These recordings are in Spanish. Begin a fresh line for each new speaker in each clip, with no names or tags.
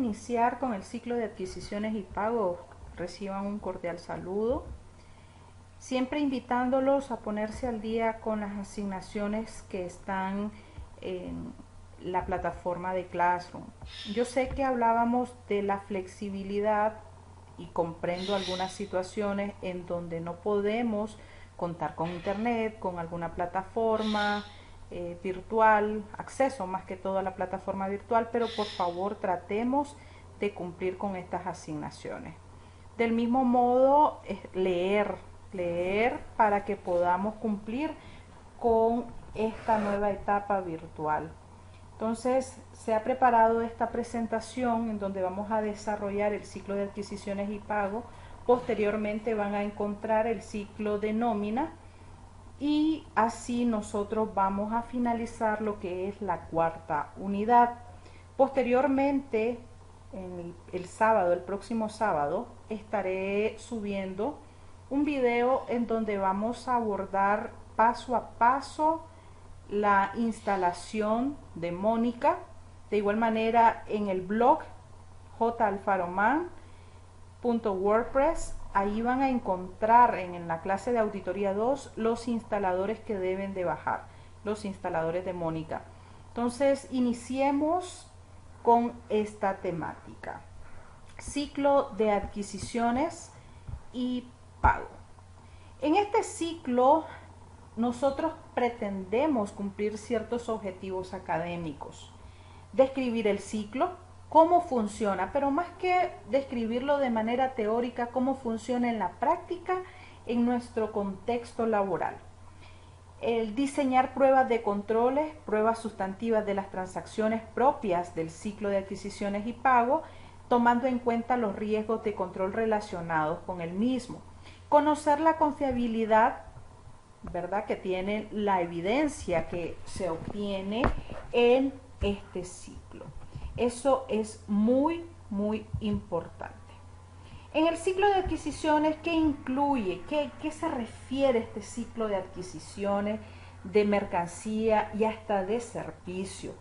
iniciar con el ciclo de adquisiciones y pagos, reciban un cordial saludo, siempre invitándolos a ponerse al día con las asignaciones que están en la plataforma de Classroom. Yo sé que hablábamos de la flexibilidad y comprendo algunas situaciones en donde no podemos contar con internet, con alguna plataforma virtual, acceso más que todo a la plataforma virtual, pero por favor tratemos de cumplir con estas asignaciones. Del mismo modo, leer para que podamos cumplir con esta nueva etapa virtual. Entonces, se ha preparado esta presentación en donde vamos a desarrollar el ciclo de adquisiciones y pago. Posteriormente van a encontrar el ciclo de nómina y así nosotros vamos a finalizar lo que es la cuarta unidad. Posteriormente, el sábado, el próximo sábado, estaré subiendo un video en donde vamos a abordar paso a paso la instalación de Mónica. De igual manera, en el blog jalfaroman.wordpress, ahí van a encontrar en la clase de auditoría 2 los instaladores que deben de bajar, los instaladores de Mónica. Entonces, iniciemos con esta temática. Ciclo de adquisiciones y pago. En este ciclo nosotros pretendemos cumplir ciertos objetivos académicos, describir el ciclo, cómo funciona, pero más que describirlo de manera teórica, cómo funciona en la práctica en nuestro contexto laboral. El diseñar pruebas de controles, pruebas sustantivas de las transacciones propias del ciclo de adquisiciones y pago, tomando en cuenta los riesgos de control relacionados con el mismo. Conocer la confiabilidad, ¿verdad?, que tiene la evidencia que se obtiene en este ciclo. Eso es muy, muy importante. En el ciclo de adquisiciones, ¿qué incluye? ¿Qué se refiere a este ciclo de adquisiciones de mercancía y hasta de servicio?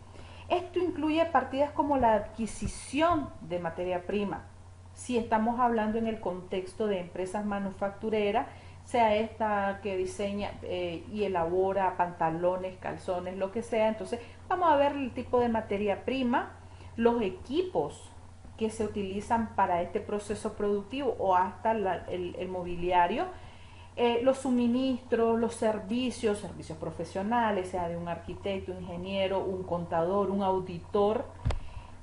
Esto incluye partidas como la adquisición de materia prima. Si estamos hablando en el contexto de empresas manufactureras, sea esta que diseña y elabora pantalones, calzones, lo que sea, entonces vamos a ver el tipo de materia prima, los equipos que se utilizan para este proceso productivo o hasta el mobiliario, los suministros, los servicios profesionales, sea de un arquitecto, un ingeniero, un contador, un auditor,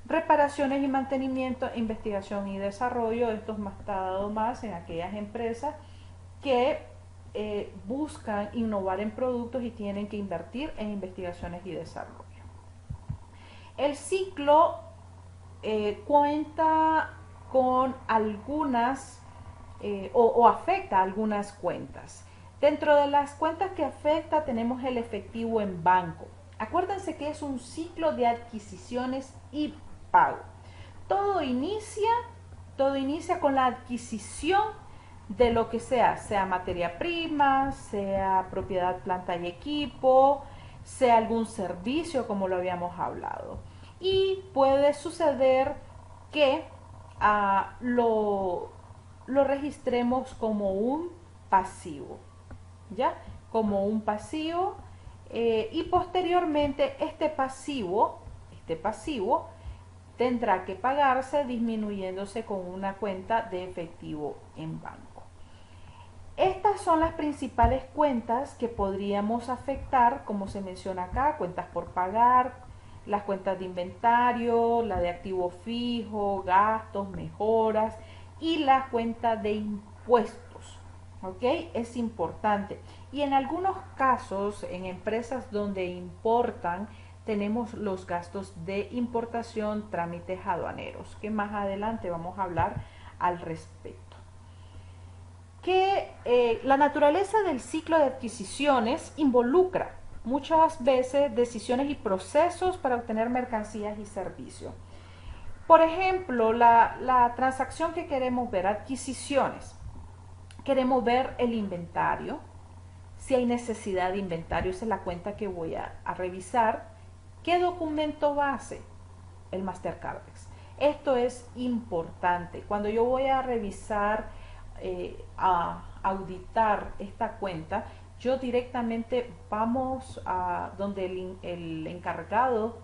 reparaciones y mantenimiento, investigación y desarrollo. Esto es más dado más en aquellas empresas que buscan innovar en productos y tienen que invertir en investigaciones y desarrollo. El ciclo cuenta con algunas o afecta a algunas cuentas. Dentro de las cuentas que afecta tenemos el efectivo en banco. Acuérdense que es un ciclo de adquisiciones y pago. Todo inicia con la adquisición de lo que sea materia prima, sea propiedad, planta y equipo, sea algún servicio como lo habíamos hablado. Y puede suceder que lo registremos como un pasivo, ¿ya? Como un pasivo y posteriormente este pasivo tendrá que pagarse disminuyéndose con una cuenta de efectivo en banco. Estas son las principales cuentas que podríamos afectar, como se menciona acá: cuentas por pagar, las cuentas de inventario, la de activo fijo, gastos, mejoras y la cuenta de impuestos. ¿Ok? Es importante. Y en algunos casos, en empresas donde importan, tenemos los gastos de importación, trámites aduaneros, que más adelante vamos a hablar al respecto. Que la naturaleza del ciclo de adquisiciones involucra muchas veces decisiones y procesos para obtener mercancías y servicios. Por ejemplo, la transacción que queremos ver, adquisiciones, queremos ver el inventario, si hay necesidad de inventario, esa es la cuenta que voy a revisar. ¿Qué documento base? El Mastercardex. Esto es importante. Cuando yo voy a revisar, a auditar esta cuenta, yo directamente vamos a donde el encargado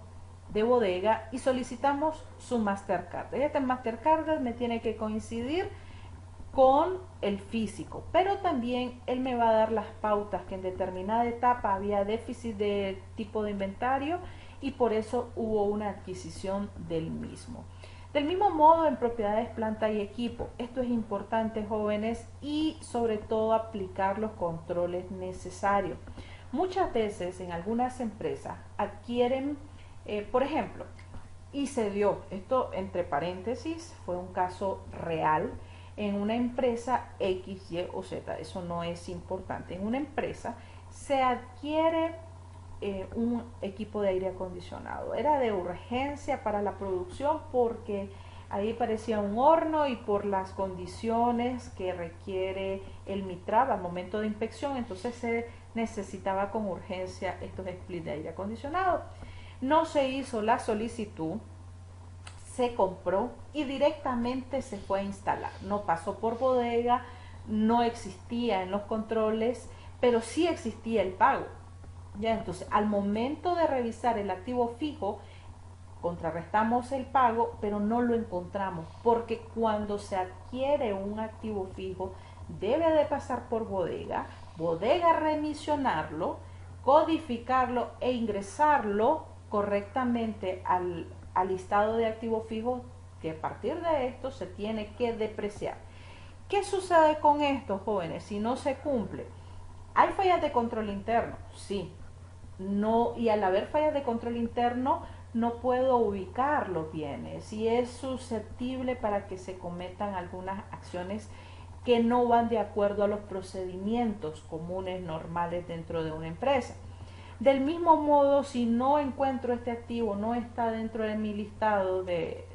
de bodega y solicitamos su Mastercard. Este Mastercard me tiene que coincidir con el físico, pero también él me va a dar las pautas que en determinada etapa había déficit de tipo de inventario y por eso hubo una adquisición del mismo. Del mismo modo en propiedades, planta y equipo. Esto es importante, jóvenes, y sobre todo aplicar los controles necesarios. Muchas veces en algunas empresas adquieren, por ejemplo, y se dio, esto entre paréntesis, fue un caso real, en una empresa X, Y o Z, eso no es importante, en una empresa se adquiere un equipo de aire acondicionado. Era de urgencia para la producción porque ahí parecía un horno y por las condiciones que requiere el MITRAB al momento de inspección, entonces se necesitaba con urgencia estos splits de aire acondicionado. No se hizo la solicitud, se compró y directamente se fue a instalar. No pasó por bodega, no existía en los controles, pero sí existía el pago. Ya, entonces, al momento de revisar el activo fijo, contrarrestamos el pago, pero no lo encontramos, porque cuando se adquiere un activo fijo, debe de pasar por bodega, bodega remisionarlo, codificarlo e ingresarlo correctamente al listado de activos fijos, que a partir de esto se tiene que depreciar. ¿Qué sucede con esto, jóvenes? Si no se cumple, ¿hay fallas de control interno? Sí. No, y al haber fallas de control interno, no puedo ubicar los bienes y es susceptible para que se cometan algunas acciones que no van de acuerdo a los procedimientos comunes normales dentro de una empresa. Del mismo modo, si no encuentro este activo, no está dentro de mi listado de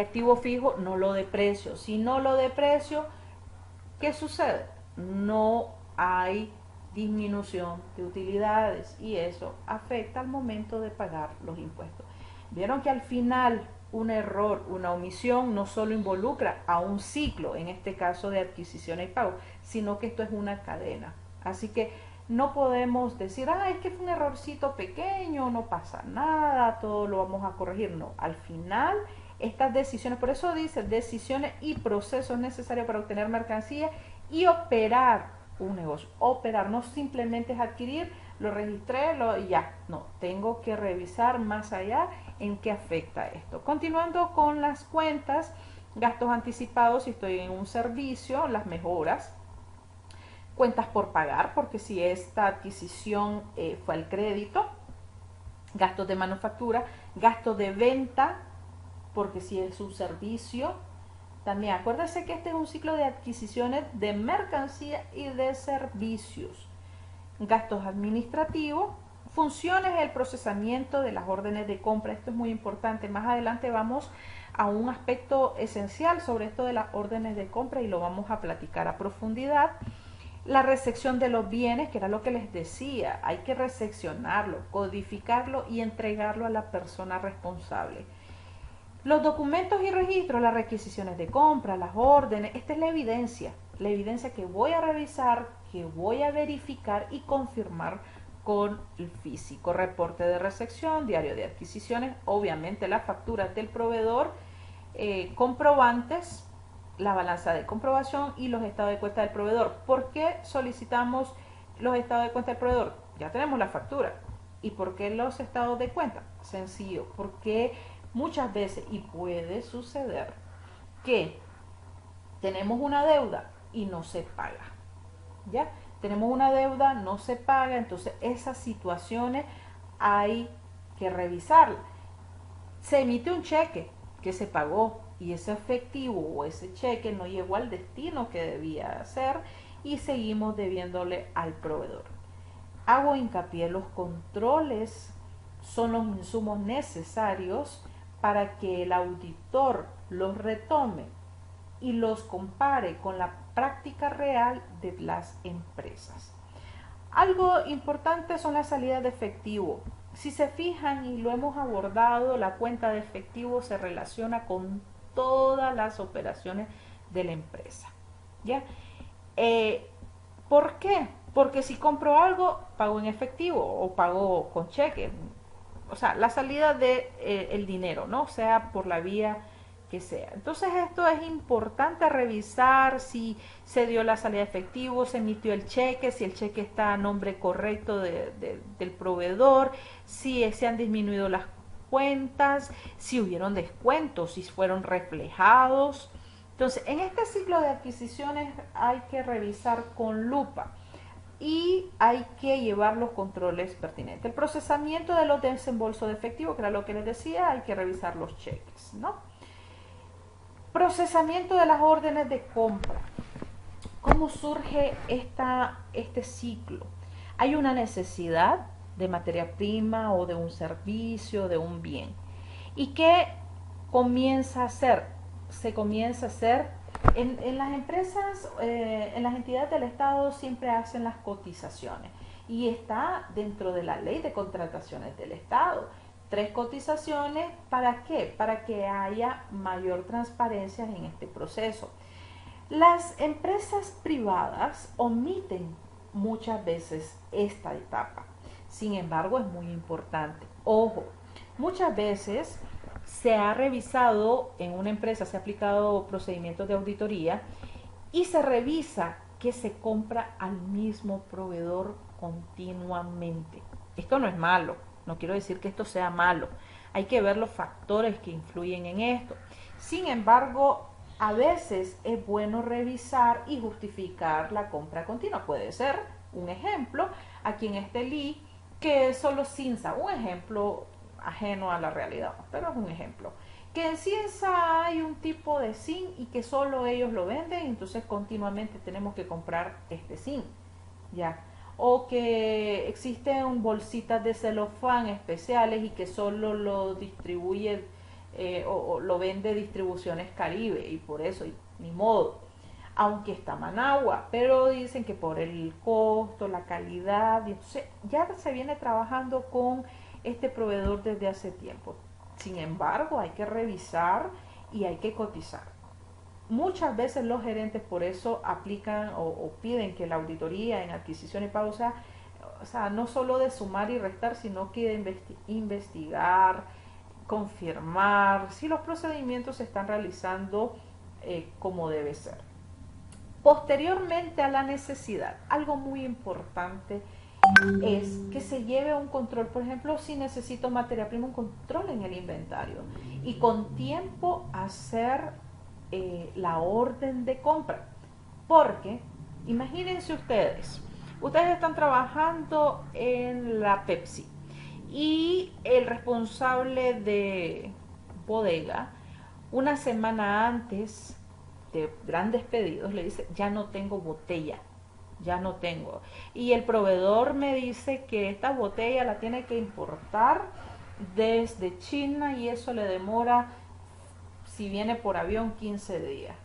activo fijo, no lo deprecio. Si no lo deprecio, ¿qué sucede? No hay disminución de utilidades y eso afecta al momento de pagar los impuestos. Vieron que al final un error, una omisión no solo involucra a un ciclo, en este caso de adquisición y pago, sino que esto es una cadena. Así que no podemos decir, es que fue un errorcito pequeño, no pasa nada, todo lo vamos a corregir. No, al final estas decisiones, por eso dice decisiones y procesos necesarios para obtener mercancía y operar un negocio. Operar no simplemente es adquirir, lo registré, y ya. No, tengo que revisar más allá en qué afecta esto. Continuando con las cuentas, gastos anticipados, si estoy en un servicio, las mejoras. Cuentas por pagar, porque si esta adquisición fue al crédito. Gastos de manufactura, gastos de venta, porque si es un servicio. También acuérdense que este es un ciclo de adquisiciones de mercancía y de servicios. Gastos administrativos, funciones del procesamiento de las órdenes de compra. Esto es muy importante. Más adelante vamos a un aspecto esencial sobre esto de las órdenes de compra y lo vamos a platicar a profundidad. La recepción de los bienes, que era lo que les decía, hay que recepcionarlo, codificarlo y entregarlo a la persona responsable. Los documentos y registros, las requisiciones de compra, las órdenes, esta es la evidencia que voy a revisar, que voy a verificar y confirmar con el físico. Reporte de recepción, diario de adquisiciones, obviamente las facturas del proveedor, comprobantes, la balanza de comprobación y los estados de cuenta del proveedor. ¿Por qué solicitamos los estados de cuenta del proveedor? Ya tenemos la factura. ¿Y por qué los estados de cuenta? Sencillo, porque muchas veces, y puede suceder, que tenemos una deuda y no se paga. ¿Ya? Tenemos una deuda, no se paga, entonces esas situaciones hay que revisarlas. Se emite un cheque que se pagó y ese efectivo o ese cheque no llegó al destino que debía ser y seguimos debiéndole al proveedor. Hago hincapié, los controles son los insumos necesarios para que el auditor los retome y los compare con la práctica real de las empresas. Algo importante son las salidas de efectivo. si se fijan y lo hemos abordado, la cuenta de efectivo se relaciona con todas las operaciones de la empresa. ¿Ya? Eh, ¿Por qué? Porque si compro algo, pago en efectivo o pago con cheque. O sea, la salida de el dinero, ¿no? Sea por la vía que sea. Entonces esto es importante revisar si se dio la salida de efectivo, se emitió el cheque, si el cheque está a nombre correcto del proveedor, si se han disminuido las cuentas, si hubieron descuentos, si fueron reflejados. Entonces, en este ciclo de adquisiciones hay que revisar con lupa y hay que llevar los controles pertinentes. El procesamiento de los desembolsos de efectivo, que era lo que les decía, hay que revisar los cheques, ¿no? Procesamiento de las órdenes de compra. ¿Cómo surge este ciclo? Hay una necesidad de materia prima o de un servicio, de un bien. ¿Y qué comienza a hacer? Se comienza a hacer en las empresas, en las entidades del Estado siempre hacen las cotizaciones y está dentro de la ley de contrataciones del Estado. 3 cotizaciones, ¿para qué? Para que haya mayor transparencia en este proceso. Las empresas privadas omiten muchas veces esta etapa. Sin embargo, es muy importante. Ojo, muchas veces se ha revisado en una empresa, se ha aplicado procedimientos de auditoría y se revisa que se compra al mismo proveedor continuamente. Esto no es malo, no quiero decir que esto sea malo. Hay que ver los factores que influyen en esto. Sin embargo, a veces es bueno revisar y justificar la compra continua. Puede ser un ejemplo, aquí en este LI, que es solo Cinza, un ejemplo ajeno a la realidad, pero es un ejemplo. Que en Cinza hay un tipo de zinc y que solo ellos lo venden, entonces continuamente tenemos que comprar este zinc, ¿ya? O que existen bolsitas de celofán especiales y que solo lo distribuye o lo vende Distribuciones Caribe y por eso, ni modo, aunque está Managua, pero dicen que por el costo, la calidad, y entonces ya se viene trabajando con este proveedor desde hace tiempo. Sin embargo, hay que revisar y hay que cotizar. Muchas veces los gerentes por eso aplican o piden que la auditoría en adquisición y pago sea, o sea, no solo de sumar y restar, sino que de investigar, confirmar si los procedimientos se están realizando como debe ser. Posteriormente a la necesidad, algo muy importante es que se lleve un control, por ejemplo, si necesito materia prima, un control en el inventario y con tiempo hacer la orden de compra. Porque, imagínense ustedes están trabajando en la Pepsi y el responsable de bodega, una semana antes de grandes pedidos, le dice, ya no tengo botella, ya no tengo. Y el proveedor me dice que esta botella la tiene que importar desde China y eso le demora, si viene por avión, 15 días.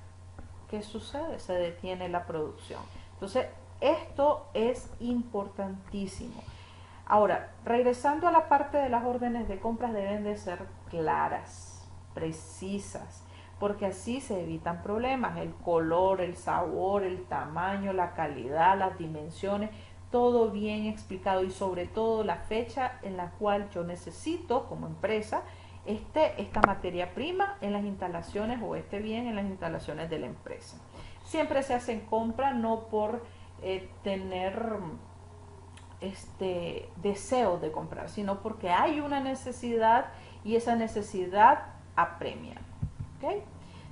¿Qué sucede? Se detiene la producción. Entonces, esto es importantísimo. Ahora, regresando a la parte de las órdenes de compras, deben de ser claras, precisas, porque así se evitan problemas. El color, el sabor, el tamaño, la calidad, las dimensiones, todo bien explicado y sobre todo la fecha en la cual yo necesito como empresa esta materia prima en las instalaciones o este bien en las instalaciones de la empresa. Siempre se hacen compras no por tener deseo de comprar, sino porque hay una necesidad y esa necesidad apremia. ¿Okay?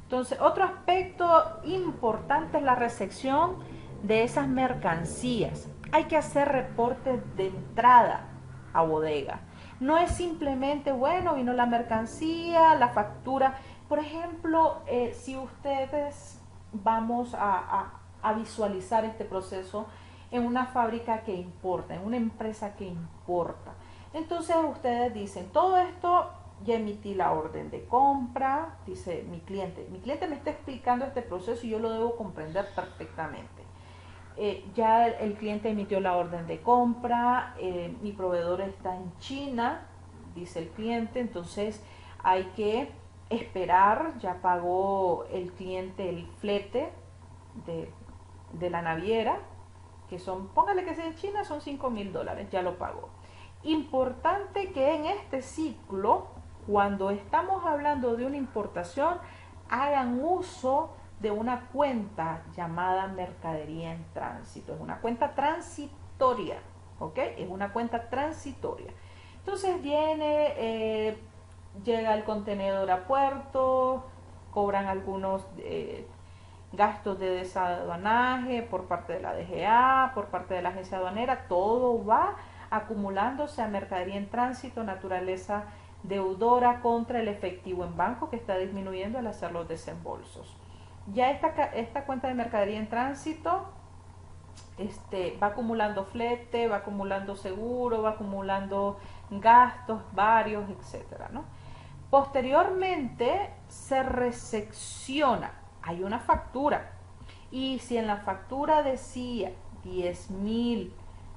Entonces, otro aspecto importante es la recepción de esas mercancías. Hay que hacer reportes de entrada a bodega. No es simplemente, bueno, vino la mercancía, la factura. Por ejemplo, si ustedes vamos a visualizar este proceso en una fábrica que importa, en una empresa que importa. Entonces ustedes dicen, todo esto ya emití la orden de compra, dice mi cliente me está explicando este proceso y yo lo debo comprender perfectamente. ya el cliente emitió la orden de compra, mi proveedor está en China, dice el cliente, entonces hay que esperar, ya pagó el cliente el flete de la naviera, que son, póngale que sea en China, son $5,000, ya lo pagó. Importante que en este ciclo, cuando estamos hablando de una importación, hagan uso de una cuenta llamada mercadería en tránsito. Es una cuenta transitoria, ¿ok? Es una cuenta transitoria. Entonces llega el contenedor a puerto, cobran algunos gastos de desaduanaje por parte de la DGA, por parte de la agencia aduanera, todo va acumulándose a mercadería en tránsito, naturaleza deudora contra el efectivo en banco que está disminuyendo al hacer los desembolsos. Ya esta cuenta de mercadería en tránsito va acumulando flete, va acumulando seguro, va acumulando gastos varios, etcétera, ¿no? Posteriormente se resecciona, hay una factura, y si en la factura decía 10,000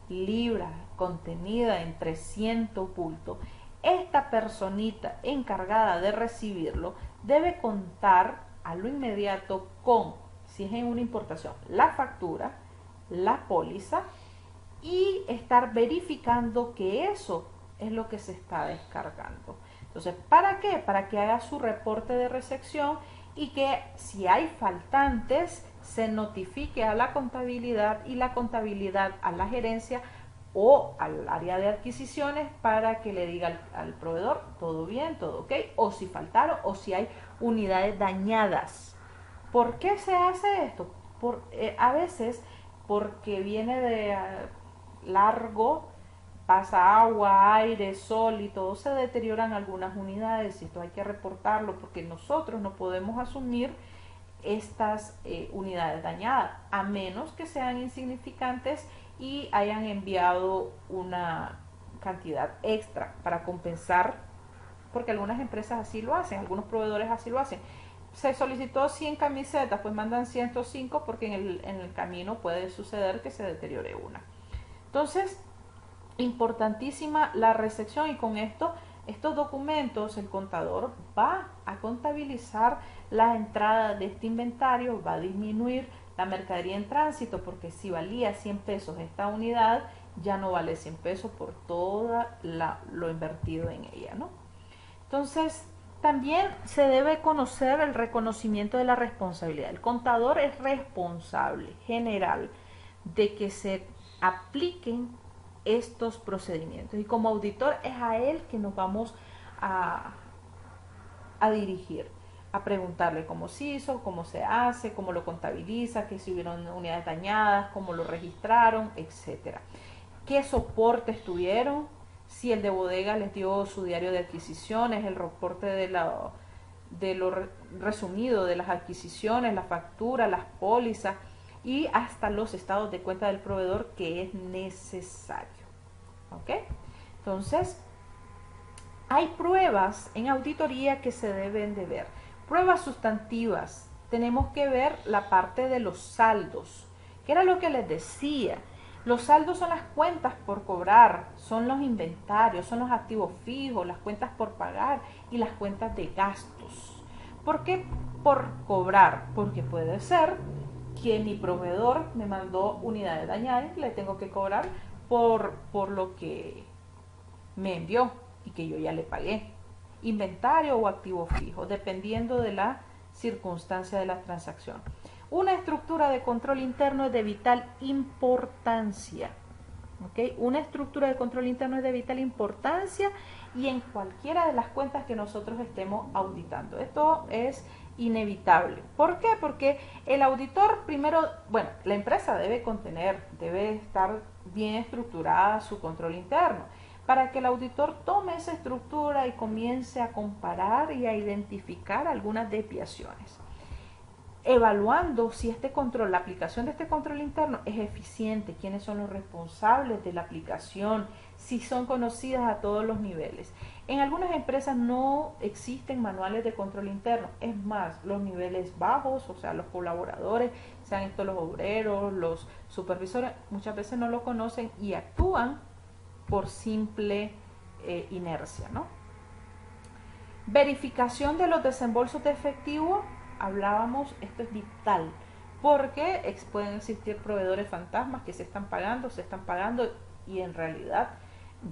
libras contenida en 300 bultos, esta personita encargada de recibirlo debe contar a lo inmediato con, si es en una importación, la factura, la póliza, y estar verificando que eso es lo que se está descargando. Entonces, ¿para qué? Para que haga su reporte de recepción y que si hay faltantes se notifique a la contabilidad y la contabilidad a la gerencia o al área de adquisiciones para que le diga al proveedor todo bien, todo ok, o si faltaron o si hay unidades dañadas. ¿Por qué se hace esto? A veces porque viene de largo, pasa agua, aire, sol y todo se deterioran algunas unidades y esto hay que reportarlo porque nosotros no podemos asumir estas unidades dañadas, a menos que sean insignificantes y hayan enviado una cantidad extra para compensar, porque algunas empresas así lo hacen, algunos proveedores así lo hacen. Se solicitó 100 camisetas, pues mandan 105 porque en el camino puede suceder que se deteriore una. Entonces, importantísima la recepción, y con estos documentos el contador va a contabilizar la entrada de este inventario, va a disminuir la mercadería en tránsito, porque si valía 100 pesos esta unidad, ya no vale 100 pesos por todo lo invertido en ella, ¿no? Entonces, también se debe conocer el reconocimiento de la responsabilidad. El contador es responsable general de que se apliquen estos procedimientos, y como auditor es a él que nos vamos a dirigir, a preguntarle cómo se hizo, cómo se hace, cómo lo contabiliza, que si hubieron unidades dañadas, cómo lo registraron, etcétera. ¿Qué soportes tuvieron? Si el de bodega les dio su diario de adquisiciones, el reporte de lo resumido de las adquisiciones, la factura, las pólizas y hasta los estados de cuenta del proveedor que es necesario. ¿Ok? Entonces, hay pruebas en auditoría que se deben de ver. Pruebas sustantivas. Tenemos que ver la parte de los saldos, que era lo que les decía. Los saldos son las cuentas por cobrar, son los inventarios, son los activos fijos, las cuentas por pagar y las cuentas de gastos. ¿Por qué por cobrar? Porque puede ser que mi proveedor me mandó unidades dañadas y le tengo que cobrar por lo que me envió y que yo ya le pagué. Inventario o activo fijo, dependiendo de la circunstancia de la transacción. Una estructura de control interno es de vital importancia. ¿Okay? Una estructura de control interno es de vital importancia y en cualquiera de las cuentas que nosotros estemos auditando. Esto es inevitable. ¿Por qué? Porque el auditor primero, bueno, la empresa debe estar bien estructurada su control interno, para que el auditor tome esa estructura y comience a comparar y a identificar algunas desviaciones, evaluando si la aplicación de este control interno es eficiente, quiénes son los responsables de la aplicación, si son conocidas a todos los niveles. En algunas empresas no existen manuales de control interno. Es más, los niveles bajos, o sea, los colaboradores, sean estos los obreros, los supervisores, muchas veces no lo conocen y actúan por simple inercia, ¿no? Verificación de los desembolsos de efectivo, hablábamos, esto es vital, porque pueden existir proveedores fantasmas que se están pagando y en realidad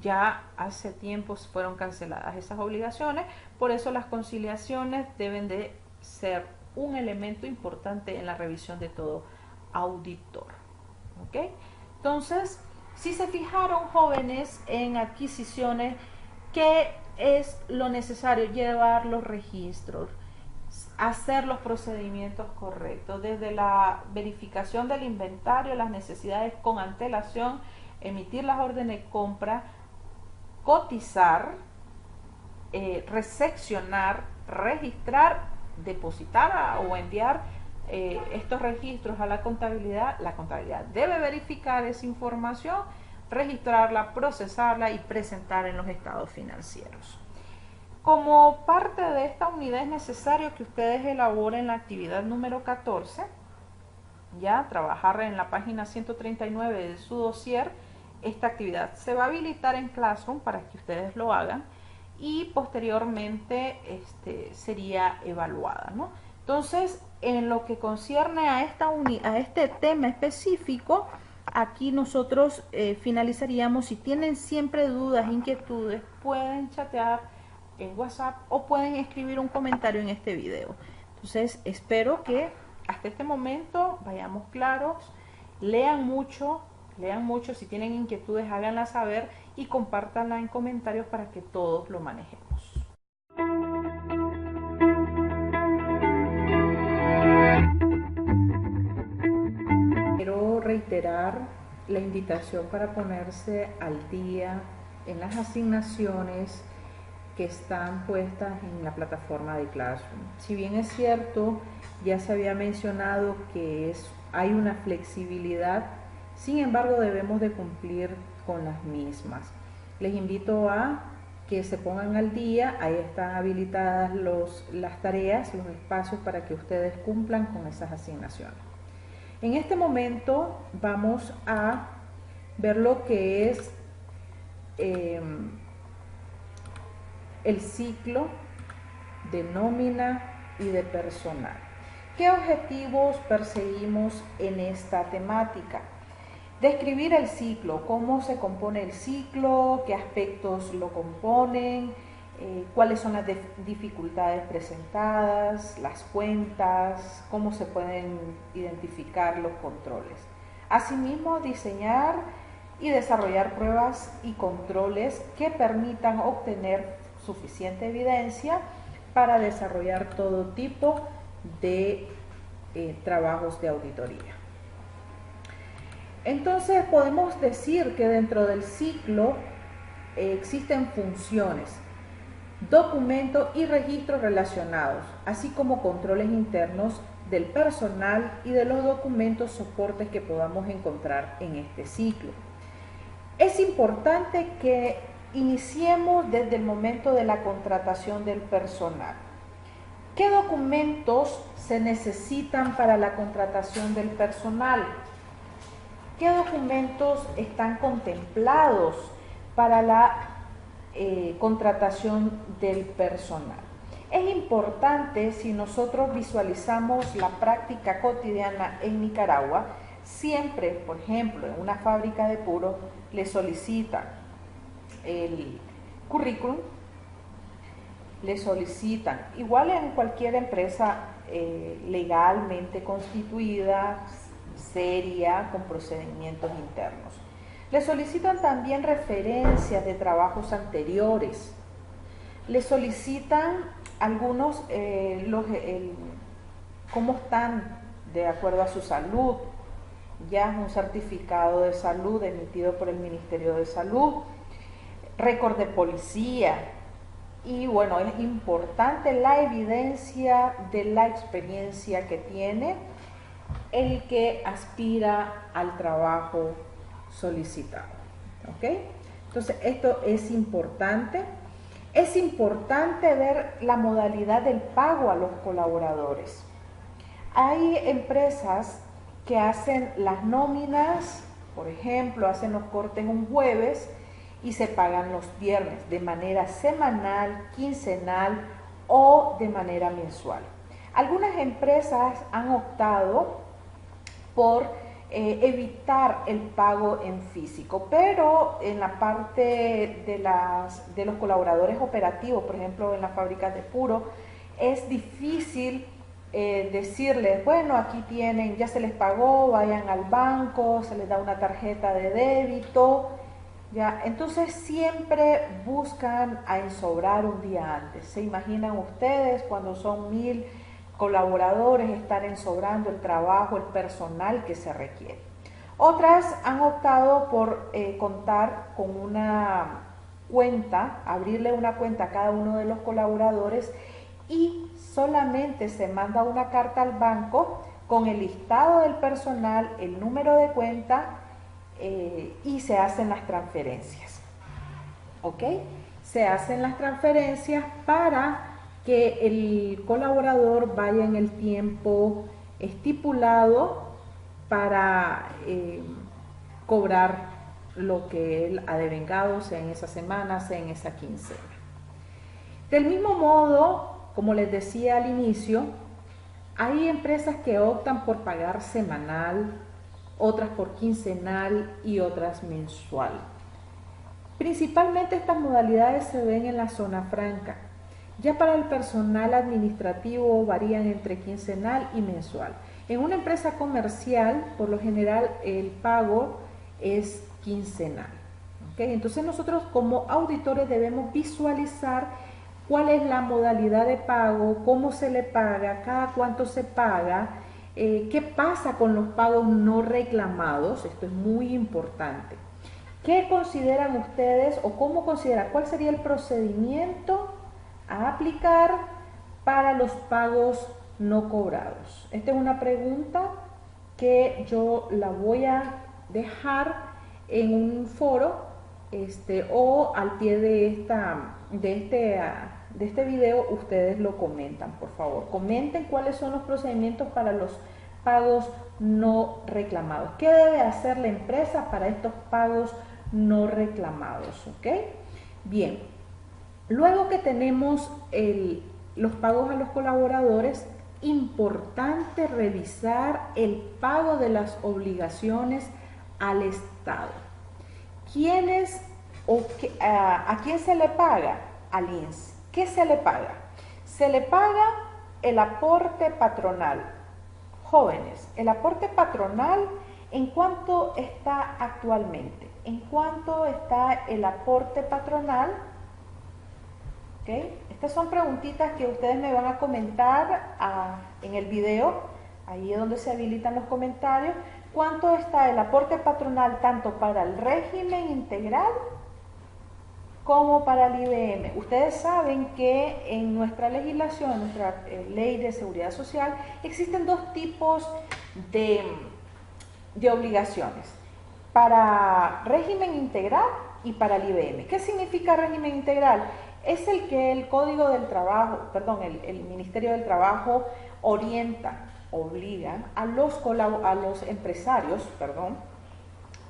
ya hace tiempo fueron canceladas esas obligaciones. Por eso las conciliaciones deben de ser un elemento importante en la revisión de todo auditor. ¿Okay? Entonces, si se fijaron, jóvenes, en adquisiciones, ¿qué es lo necesario? Llevar los registros, hacer los procedimientos correctos, desde la verificación del inventario, las necesidades con antelación, emitir las órdenes de compra, cotizar, recepcionar, registrar, depositar o enviar estos registros a la contabilidad debe verificar esa información, registrarla, procesarla y presentar en los estados financieros. Como parte de esta unidad es necesario que ustedes elaboren la actividad número 14, ya trabajar en la página 139 de su dossier. Esta actividad se va a habilitar en Classroom para que ustedes lo hagan y posteriormente sería evaluada, ¿no? Entonces, en lo que concierne a este tema específico, aquí nosotros finalizaríamos. Si tienen siempre dudas, inquietudes, pueden chatear en WhatsApp o pueden escribir un comentario en este video. Entonces, espero que hasta este momento vayamos claros, lean mucho, si tienen inquietudes háganlas saber y compártanla en comentarios para que todos lo manejemos. Quiero reiterar la invitación para ponerse al día en las asignaciones que están puestas en la plataforma de Classroom. Si bien es cierto, ya se había mencionado que hay una flexibilidad, sin embargo debemos de cumplir con las mismas. Les invito a que se pongan al día, ahí están habilitadas las tareas, los espacios para que ustedes cumplan con esas asignaciones. En este momento vamos a ver lo que es el ciclo de nómina y de personal. ¿Qué objetivos perseguimos en esta temática? Describir el ciclo, cómo se compone el ciclo, qué aspectos lo componen, cuáles son las dificultades presentadas, las cuentas, cómo se pueden identificar los controles. Asimismo, diseñar y desarrollar pruebas y controles que permitan obtener suficiente evidencia para desarrollar todo tipo de trabajos de auditoría. Entonces podemos decir que dentro del ciclo existen funciones, documentos y registros relacionados, así como controles internos del personal y de los documentos soportes que podamos encontrar en este ciclo. Es importante que iniciemos desde el momento de la contratación del personal. ¿Qué documentos se necesitan para la contratación del personal? ¿Qué documentos están contemplados para la contratación del personal? Es importante, si nosotros visualizamos la práctica cotidiana en Nicaragua, siempre, por ejemplo, en una fábrica de puros, le solicitan el currículum, le solicitan, igual en cualquier empresa legalmente constituida, seria, con procedimientos internos. Le solicitan también referencias de trabajos anteriores. Le solicitan algunos, cómo están de acuerdo a su salud, ya un certificado de salud emitido por el Ministerio de Salud, récord de policía. Y bueno, es importante la evidencia de la experiencia que tiene el que aspira al trabajo solicitado. ¿Ok? Entonces, esto es importante. Es importante ver la modalidad del pago a los colaboradores. Hay empresas que hacen las nóminas, por ejemplo, hacen los cortes un jueves y se pagan los viernes de manera semanal, quincenal o de manera mensual. Algunas empresas han optado por evitar el pago en físico, pero en la parte de los colaboradores operativos, por ejemplo en las fábricas de puro, es difícil decirles, bueno, aquí tienen, ya se les pagó, vayan al banco, se les da una tarjeta de débito, ya. Entonces siempre buscan a ensobrar un día antes. ¿Se imaginan ustedes cuando son 1000 colaboradores estar ensobrando el trabajo, el personal que se requiere? Otras han optado por contar con una cuenta, abrirle una cuenta a cada uno de los colaboradores y solamente se manda una carta al banco con el listado del personal, el número de cuenta y se hacen las transferencias. ¿Ok? Se hacen las transferencias para que el colaborador vaya en el tiempo estipulado para cobrar lo que él ha devengado, sea en esa semana, sea en esa quincena. Del mismo modo, como les decía al inicio, hay empresas que optan por pagar semanal, otras por quincenal y otras mensual. Principalmente estas modalidades se ven en la zona franca. Ya para el personal administrativo varían entre quincenal y mensual. En una empresa comercial, por lo general, el pago es quincenal. ¿Okay? Entonces nosotros como auditores debemos visualizar cuál es la modalidad de pago, cómo se le paga, cada cuánto se paga, qué pasa con los pagos no reclamados, esto es muy importante. ¿Qué consideran ustedes o cómo consideran cuál sería el procedimiento a aplicar para los pagos no cobrados? Esta es una pregunta que yo la voy a dejar en un foro o al pie de este video ustedes lo comentan, por favor. Comenten cuáles son los procedimientos para los pagos no reclamados. ¿Qué debe hacer la empresa para estos pagos no reclamados? ¿Ok? Bien. Luego que tenemos los pagos a los colaboradores, importante revisar el pago de las obligaciones al Estado. ¿A quién se le paga? Al INS. ¿Qué se le paga? Se le paga el aporte patronal. Jóvenes, el aporte patronal, ¿en cuánto está actualmente? ¿En cuánto está el aporte patronal? ¿Okay? Estas son preguntitas que ustedes me van a comentar en el video, ahí es donde se habilitan los comentarios. ¿Cuánto está el aporte patronal tanto para el régimen integral como para el IBM? Ustedes saben que en nuestra legislación, en nuestra ley de seguridad social, existen dos tipos de obligaciones, para régimen integral y para el IBM. ¿Qué significa régimen integral? Es el que el Código del Trabajo, perdón, el Ministerio del Trabajo obliga a los empresarios,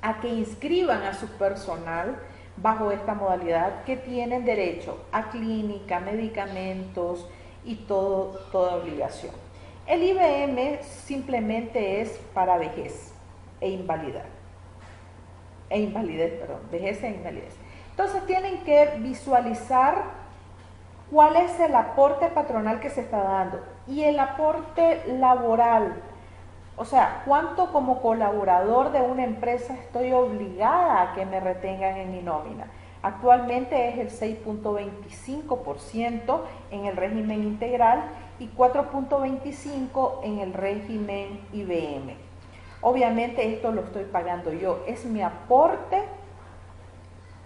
a que inscriban a su personal bajo esta modalidad, que tienen derecho a clínica, medicamentos y toda obligación. El IBM simplemente es para vejez e invalidez. Vejez e invalidez. Entonces tienen que visualizar cuál es el aporte patronal que se está dando y el aporte laboral. O sea, cuánto como colaborador de una empresa estoy obligada a que me retengan en mi nómina. Actualmente es el 6.25% en el régimen integral y 4.25% en el régimen IBM. Obviamente esto lo estoy pagando yo, es mi aporte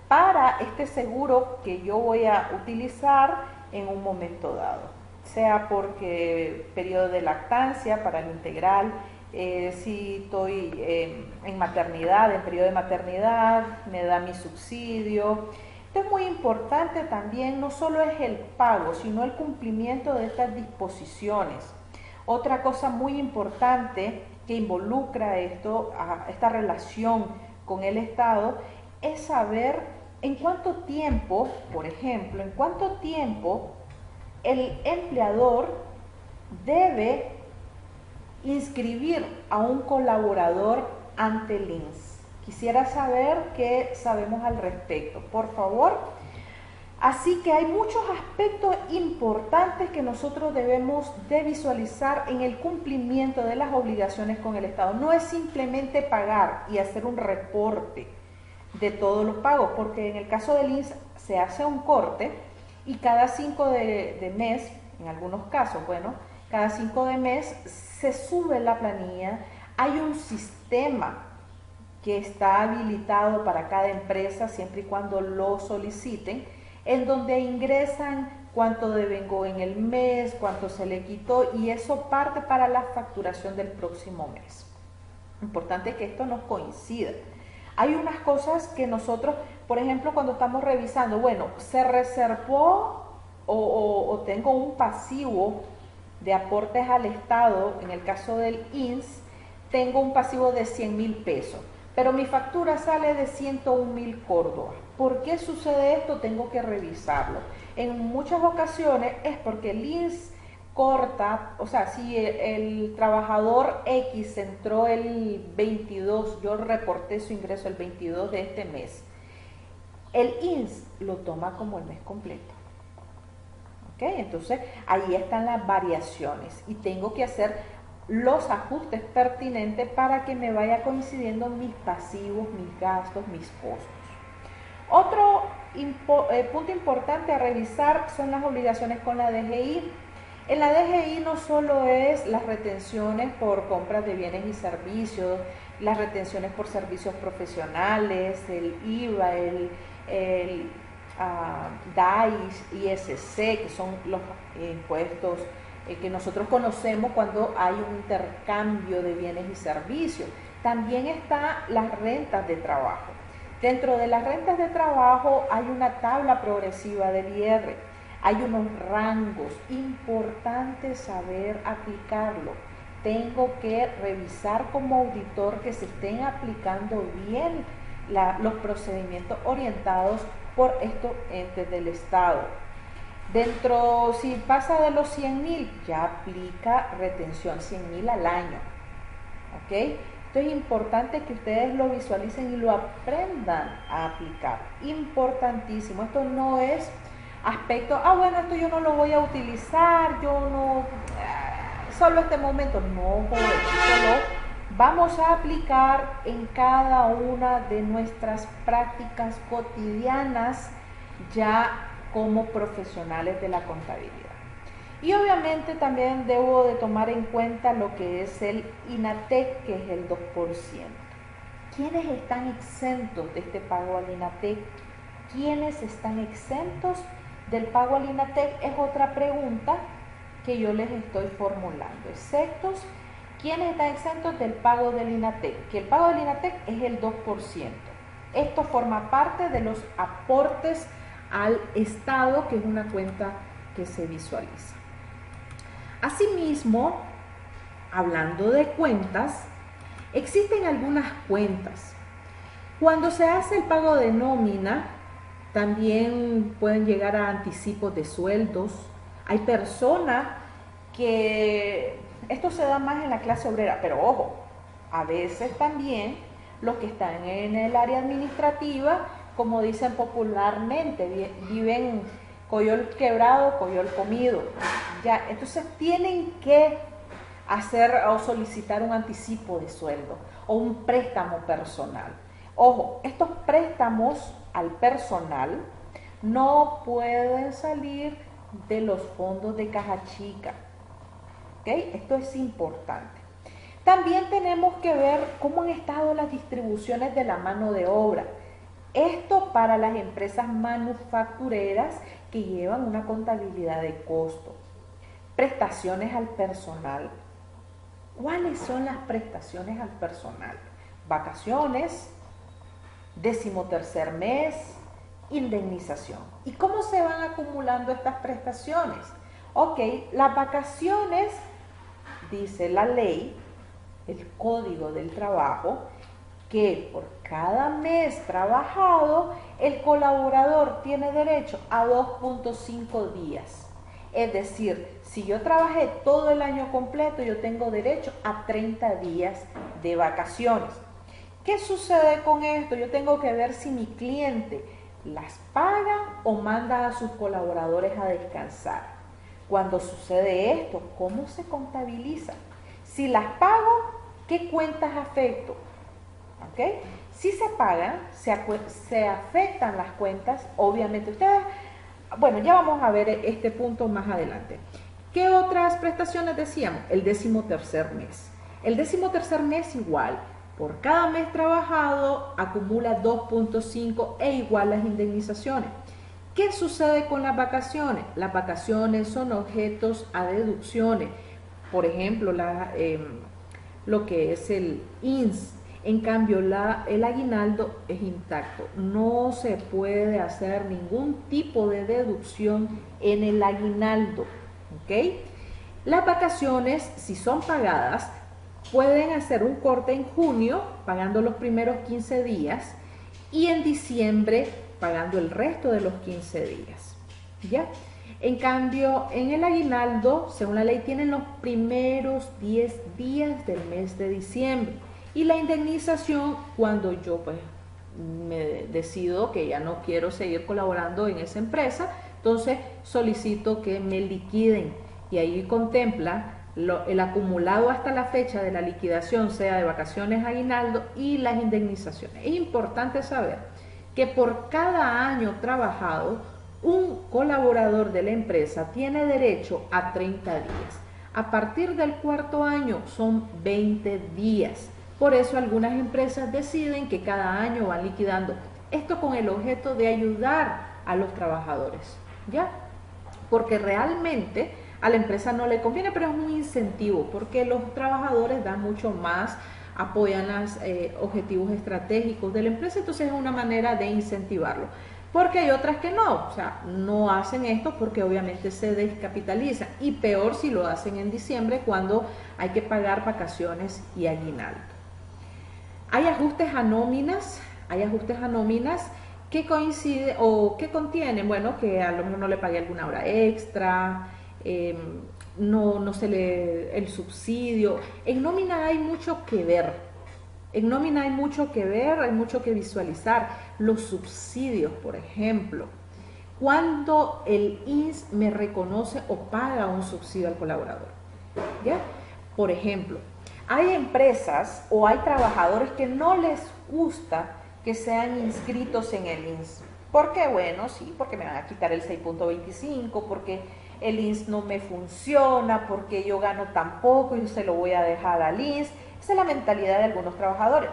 para este seguro que yo voy a utilizar en un momento dado, sea porque periodo de lactancia para el integral, si estoy en maternidad, en periodo de maternidad, me da mi subsidio, Esto es muy importante también, no solo es el pago, sino el cumplimiento de estas disposiciones. Otra cosa muy importante que involucra esta relación con el Estado es saber en cuánto tiempo, por ejemplo, en cuánto tiempo el empleador debe inscribir a un colaborador ante el INSS. Quisiera saber qué sabemos al respecto, por favor. Así que hay muchos aspectos importantes que nosotros debemos de visualizar en el cumplimiento de las obligaciones con el Estado. No es simplemente pagar y hacer un reporte de todos los pagos, porque en el caso del INSS se hace un corte y cada 5 de mes, en algunos casos, bueno, cada 5 de mes se sube la planilla, hay un sistema que está habilitado para cada empresa siempre y cuando lo soliciten, en donde ingresan cuánto devengó en el mes, cuánto se le quitó, y eso parte para la facturación del próximo mes. Importante que esto nos coincida. Hay unas cosas que nosotros, por ejemplo, cuando estamos revisando, bueno, se reservó o tengo un pasivo de aportes al Estado, en el caso del INSS, tengo un pasivo de 100,000 pesos, pero mi factura sale de 101,000 córdobas. ¿Por qué sucede esto? Tengo que revisarlo. En muchas ocasiones es porque el INSS corta, o sea, si el trabajador X entró el 22, yo reporté su ingreso el 22 de este mes, el INSS lo toma como el mes completo. ¿Ok? Entonces, ahí están las variaciones y tengo que hacer los ajustes pertinentes para que me vaya coincidiendo mis pasivos, mis gastos, mis costos. Otro punto importante a revisar son las obligaciones con la DGI. En la DGI no solo es las retenciones por compras de bienes y servicios, las retenciones por servicios profesionales, el IVA, el DAIS, ISC, que son los impuestos que nosotros conocemos cuando hay un intercambio de bienes y servicios. También están las rentas de trabajo. Dentro de las rentas de trabajo hay una tabla progresiva del IR, hay unos rangos, importantes saber aplicarlo. Tengo que revisar como auditor que se estén aplicando bien los procedimientos orientados por estos entes del Estado. Dentro, si pasa de los 100,000, ya aplica retención 100,000 al año. ¿Ok? Esto es importante que ustedes lo visualicen y lo aprendan a aplicar. Importantísimo. Esto no es aspecto, bueno, esto yo no lo voy a utilizar, yo no, solo este momento. No, joven, solo vamos a aplicar en cada una de nuestras prácticas cotidianas ya como profesionales de la contabilidad. Y obviamente también debo de tomar en cuenta lo que es el INATEC, que es el 2%. ¿Quiénes están exentos de este pago al INATEC? ¿Quiénes están exentos del pago al INATEC? Es otra pregunta que yo les estoy formulando. Exceptos, ¿quiénes están exentos del pago del INATEC? Que el pago del INATEC es el 2%. Esto forma parte de los aportes al Estado, que es una cuenta que se visualiza. Asimismo, hablando de cuentas, existen algunas cuentas. Cuando se hace el pago de nómina, también pueden llegar a anticipos de sueldos. Hay personas que esto se da más en la clase obrera, pero ojo, a veces también los que están en el área administrativa, como dicen popularmente, viven coyol quebrado, coyol comido. Ya, entonces tienen que hacer o solicitar un anticipo de sueldo o un préstamo personal. Ojo, estos préstamos al personal no pueden salir de los fondos de caja chica. ¿Okay? Esto es importante. También tenemos que ver cómo han estado las distribuciones de la mano de obra. Esto para las empresas manufactureras que llevan una contabilidad de costo. Prestaciones al personal. ¿Cuáles son las prestaciones al personal? Vacaciones, 13º mes, indemnización. ¿Y cómo se van acumulando estas prestaciones? Ok, las vacaciones, dice la ley, el Código del Trabajo, que por cada mes trabajado el colaborador tiene derecho a 2.5 días. Es decir, si yo trabajé todo el año completo, yo tengo derecho a 30 días de vacaciones. ¿Qué sucede con esto? Yo tengo que ver si mi cliente las paga o manda a sus colaboradores a descansar. Cuando sucede esto, ¿cómo se contabiliza? Si las pago, ¿qué cuentas afecto? ¿Okay? Si se pagan, se afectan las cuentas, obviamente ustedes, bueno, ya vamos a ver este punto más adelante. ¿Qué otras prestaciones decíamos? El 13º mes. El 13º mes igual, por cada mes trabajado acumula 2.5 e igual las indemnizaciones. ¿Qué sucede con las vacaciones? Las vacaciones son objetos a deducciones. Por ejemplo, lo que es el INS. En cambio, el aguinaldo es intacto. No se puede hacer ningún tipo de deducción en el aguinaldo. ¿Ok? Las vacaciones, si son pagadas, pueden hacer un corte en junio, pagando los primeros 15 días, y en diciembre, pagando el resto de los 15 días. ¿Ya? En cambio, en el aguinaldo, según la ley, tienen los primeros 10 días del mes de diciembre. Y la indemnización, cuando yo pues me decido que ya no quiero seguir colaborando en esa empresa, entonces solicito que me liquiden, y ahí contempla el acumulado hasta la fecha de la liquidación, sea de vacaciones, aguinaldo y las indemnizaciones. Es importante saber que por cada año trabajado, un colaborador de la empresa tiene derecho a 30 días. A partir del cuarto año son 20 días. Por eso algunas empresas deciden que cada año van liquidando. Esto con el objeto de ayudar a los trabajadores, ¿ya? Porque realmente a la empresa no le conviene, pero es un incentivo, porque los trabajadores dan mucho más, apoyan los objetivos estratégicos de la empresa, entonces es una manera de incentivarlo. Porque hay otras que no, o sea, no hacen esto porque obviamente se descapitalizan, y peor si lo hacen en diciembre, cuando hay que pagar vacaciones y aguinaldo. Hay ajustes a nóminas que coinciden o que contienen, bueno, que a lo mejor no le pagué alguna hora extra, no se le el subsidio. En nómina hay mucho que ver. Hay mucho que visualizar. Los subsidios, por ejemplo. Cuando el INS me reconoce o paga un subsidio al colaborador. ¿Ya? Por ejemplo, hay empresas o hay trabajadores que no les gusta que sean inscritos en el INS. ¿Por qué? Bueno, sí, porque me van a quitar el 6.25, porque el INS no me funciona, porque yo gano tan poco y yo se lo voy a dejar al INS. Esa es la mentalidad de algunos trabajadores.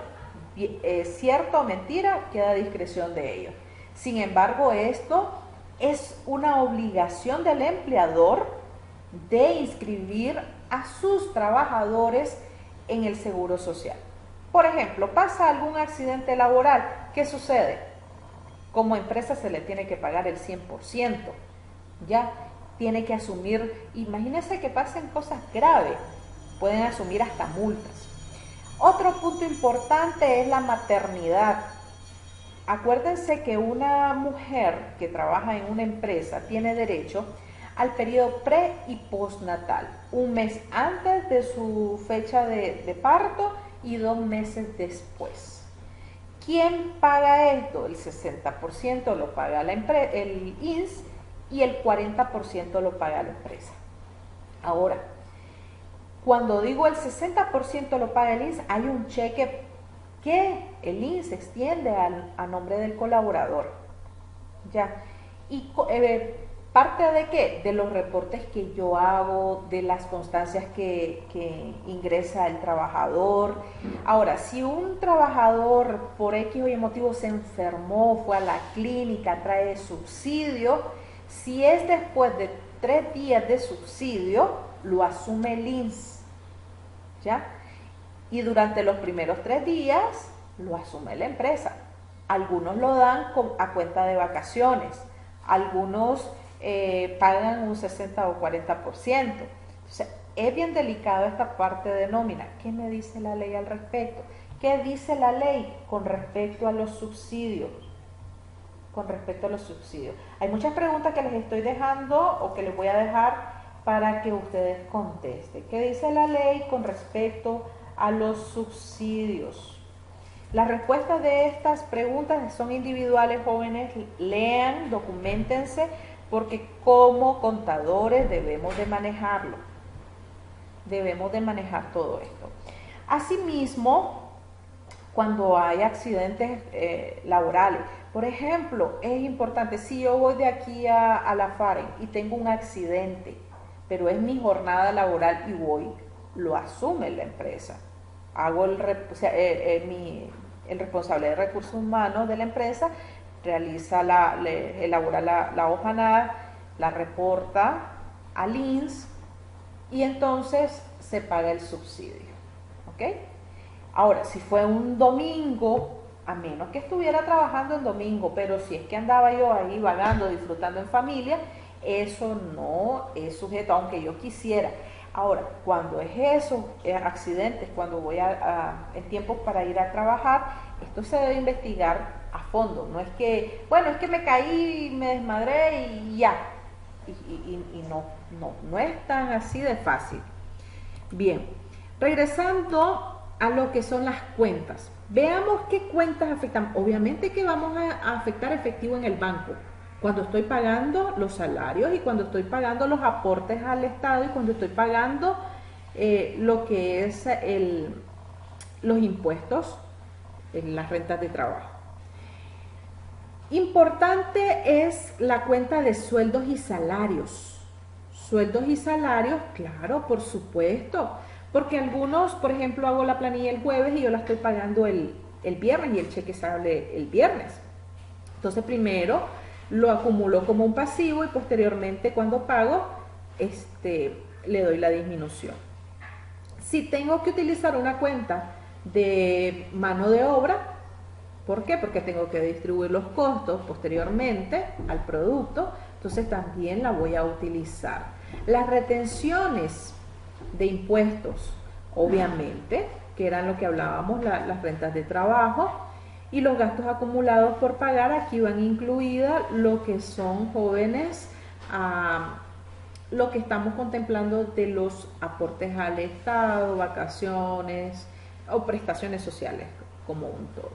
Cierto o mentira, queda a discreción de ellos. Sin embargo, esto es una obligación del empleador de inscribir a sus trabajadores en el seguro social. Por ejemplo, pasa algún accidente laboral, ¿qué sucede? Como empresa se le tiene que pagar el 100%, ya tiene que asumir, imagínense que pasen cosas graves, pueden asumir hasta multas. Otro punto importante es la maternidad. Acuérdense que una mujer que trabaja en una empresa tiene derecho al periodo pre y postnatal, un mes antes de su fecha de parto y 2 meses después. ¿Quién paga esto? El 60% lo paga el INS y el 40% lo paga la empresa. Ahora, cuando digo el 60% lo paga el INS, hay un cheque que el INS extiende a nombre del colaborador. ¿Ya? Y ¿parte de qué? De los reportes que yo hago, de las constancias que ingresa el trabajador. Ahora, si un trabajador por X o Y motivo se enfermó, fue a la clínica, trae subsidio, si es después de 3 días de subsidio, lo asume el INS, ¿ya? Y durante los primeros 3 días lo asume la empresa. Algunos lo dan a cuenta de vacaciones, algunos pagan un 60 o 40%. Entonces, es bien delicado esta parte de nómina. ¿Qué me dice la ley al respecto? ¿Qué dice la ley con respecto a los subsidios? Con respecto a los subsidios. Hay muchas preguntas que les estoy dejando o que les voy a dejar para que ustedes contesten. ¿Qué dice la ley con respecto a los subsidios? Las respuestas de estas preguntas son individuales, jóvenes. Lean, documentense, porque como contadores debemos de manejarlo. Debemos de manejar todo esto. Asimismo, cuando hay accidentes laborales, por ejemplo, es importante, si yo voy de aquí a la FAREN y tengo un accidente, pero es mi jornada laboral y voy, lo asume la empresa. Hago el responsable de recursos humanos de la empresa realiza elabora la hoja NAD, la reporta al INSS y entonces se paga el subsidio. ¿Ok? Ahora, si fue un domingo, a menos que estuviera trabajando en domingo, pero si es que andaba yo ahí vagando, disfrutando en familia, eso no es sujeto, aunque yo quisiera. Ahora, cuando es eso, accidentes, cuando voy en tiempos para ir a trabajar, esto se debe investigar a fondo. No es que, bueno, es que me caí, me desmadré y ya. Y no es tan así de fácil. Bien, regresando a lo que son las cuentas. Veamos qué cuentas afectan. Obviamente que vamos a afectar efectivo en el banco. Cuando estoy pagando los salarios y cuando estoy pagando los aportes al Estado y cuando estoy pagando lo que es los impuestos, las rentas de trabajo. Importante es la cuenta de sueldos y salarios. Sueldos y salarios, claro, por supuesto. Porque algunos, por ejemplo, hago la planilla el jueves y yo la estoy pagando el viernes y el cheque sale el viernes. Entonces primero lo acumulo como un pasivo y posteriormente cuando pago le doy la disminución. Si tengo que utilizar una cuenta de mano de obra, ¿por qué? Porque tengo que distribuir los costos posteriormente al producto, entonces también la voy a utilizar. Las retenciones de impuestos, obviamente, que eran lo que hablábamos, las rentas de trabajo y los gastos acumulados por pagar, aquí van incluidas lo que son jóvenes, lo que estamos contemplando de los aportes al Estado, vacaciones o prestaciones sociales como un todo.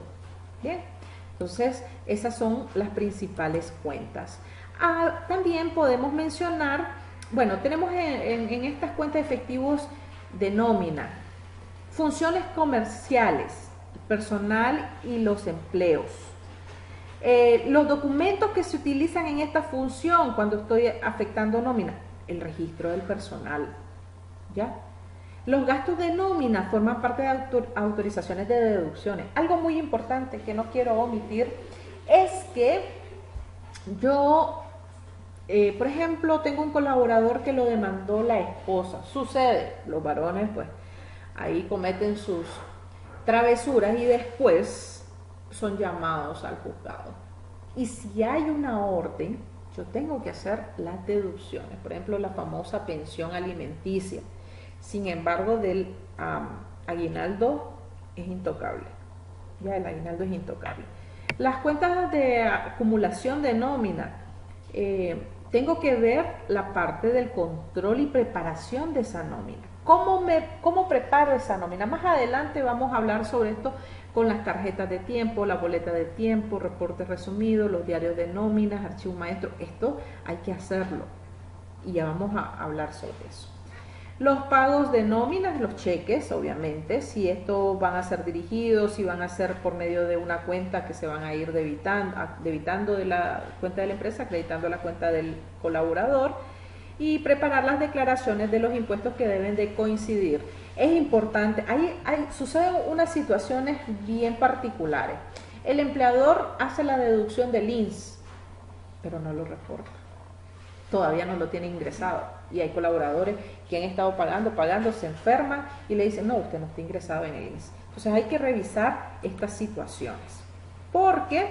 Bien, entonces esas son las principales cuentas. También podemos mencionar, bueno, tenemos en estas cuentas efectivos de nómina, funciones comerciales, personal y los empleos. Los documentos que se utilizan en esta función cuando estoy afectando nómina, el registro del personal, ¿ya? Los gastos de nómina forman parte de autorizaciones de deducciones. Algo muy importante que no quiero omitir es que yo, por ejemplo, tengo un colaborador que lo demandó la esposa. Sucede, los varones pues ahí cometen sus travesuras y después son llamados al juzgado. Y si hay una orden, yo tengo que hacer las deducciones. Por ejemplo, la famosa pensión alimenticia. Sin embargo, del aguinaldo es intocable. Ya el aguinaldo es intocable. Las cuentas de acumulación de nómina, tengo que ver la parte del control y preparación de esa nómina. ¿Cómo preparo esa nómina? Más adelante vamos a hablar sobre esto con las tarjetas de tiempo, la boleta de tiempo, reportes resumidos, los diarios de nóminas, archivo maestro. Esto hay que hacerlo y ya vamos a hablar sobre eso. Los pagos de nóminas, los cheques, obviamente, si estos van a ser dirigidos, si van a ser por medio de una cuenta que se van a ir debitando de la cuenta de la empresa, acreditando la cuenta del colaborador, y preparar las declaraciones de los impuestos que deben de coincidir. Es importante, suceden unas situaciones bien particulares. El empleador hace la deducción del INSS, pero no lo reporta. Todavía no lo tiene ingresado y hay colaboradores que han estado pagando, se enferman y le dicen, no, usted no está ingresado en el INSS. Entonces hay que revisar estas situaciones. porque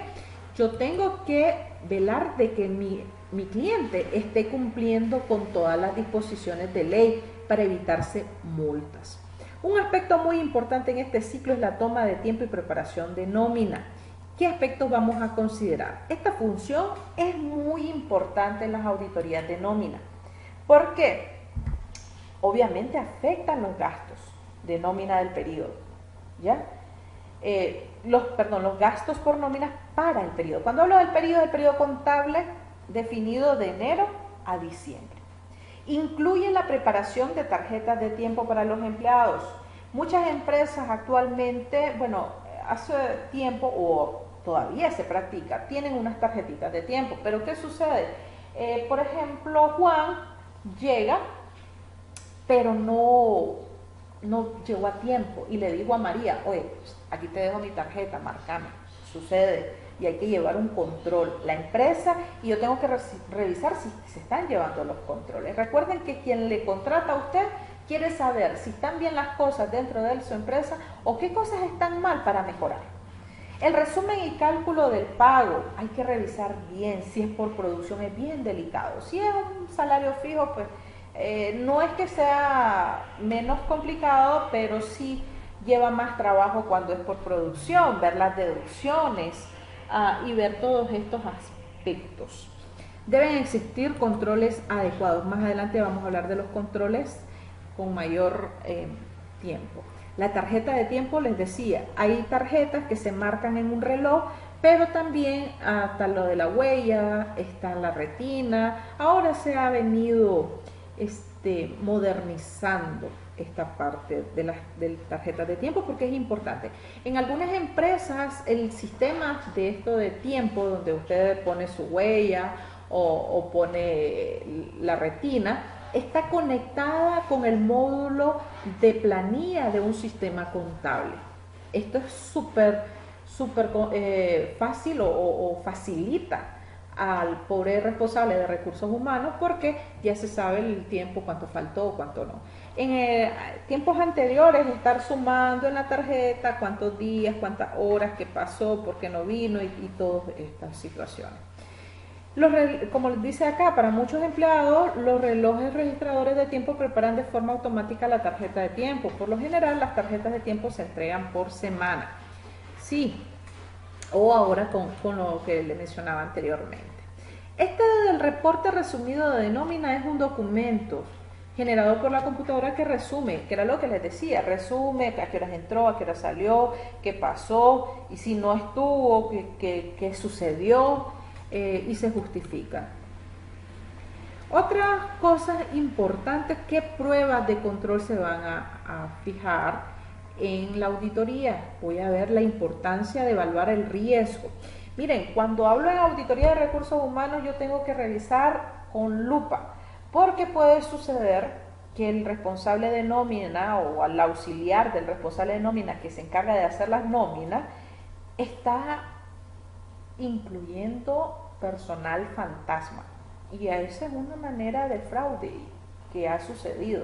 yo tengo que velar de que mi cliente esté cumpliendo con todas las disposiciones de ley para evitarse multas. Un aspecto muy importante en este ciclo es la toma de tiempo y preparación de nómina. ¿Qué aspectos vamos a considerar? Esta función es muy importante en las auditorías de nómina. ¿Por qué? Obviamente afectan los gastos de nómina del periodo, ¿ya? Los gastos por nómina para el periodo. Cuando hablo del periodo contable definido de enero a diciembre. Incluye la preparación de tarjetas de tiempo para los empleados. Muchas empresas actualmente, bueno, hace tiempo o todavía se practica, tienen unas tarjetitas de tiempo. Pero ¿qué sucede? Por ejemplo, Juan llega, pero no llegó a tiempo y le digo a María, oye, aquí te dejo mi tarjeta, márcame. Sucede y hay que llevar un control, la empresa, y yo tengo que revisar si se están llevando los controles. Recuerden que quien le contrata a usted quiere saber si están bien las cosas dentro de su empresa o qué cosas están mal para mejorar. El resumen y cálculo del pago hay que revisar bien. Si es por producción es bien delicado. Si es un salario fijo, pues no es que sea menos complicado, pero sí lleva más trabajo cuando es por producción, ver las deducciones y ver todos estos aspectos. Deben existir controles adecuados. Más adelante vamos a hablar de los controles con mayor tiempo. La tarjeta de tiempo, les decía, hay tarjetas que se marcan en un reloj, pero también hasta lo de la huella, está la retina. Ahora se ha venido modernizando esta parte de las tarjetas de tiempo porque es importante. En algunas empresas el sistema de esto de tiempo, donde usted pone su huella o pone la retina, está conectada con el módulo de planilla de un sistema contable. Esto es súper fácil o facilita al pobre responsable de recursos humanos porque ya se sabe el tiempo, cuánto faltó, cuánto no. En tiempos anteriores, estar sumando en la tarjeta cuántos días, cuántas horas que pasó, por qué no vino y todas estas situaciones. Como les dice acá, para muchos empleados, los relojes registradores de tiempo preparan de forma automática la tarjeta de tiempo. Por lo general, las tarjetas de tiempo se entregan por semana. Sí, o ahora con lo que le mencionaba anteriormente. Este del reporte resumido de nómina es un documento generado por la computadora que resume, que era lo que les decía, resume a qué horas entró, a qué horas salió, qué pasó, y si no estuvo, qué sucedió, y se justifica. Otras cosas importantes, ¿qué pruebas de control se van a fijar en la auditoría? Voy a ver la importancia de evaluar el riesgo. Miren, cuando hablo en auditoría de recursos humanos, yo tengo que revisar con lupa, porque puede suceder que el responsable de nómina o el auxiliar del responsable de nómina que se encarga de hacer las nóminas está incluyendo personal fantasma. Y esa es una manera de fraude que ha sucedido.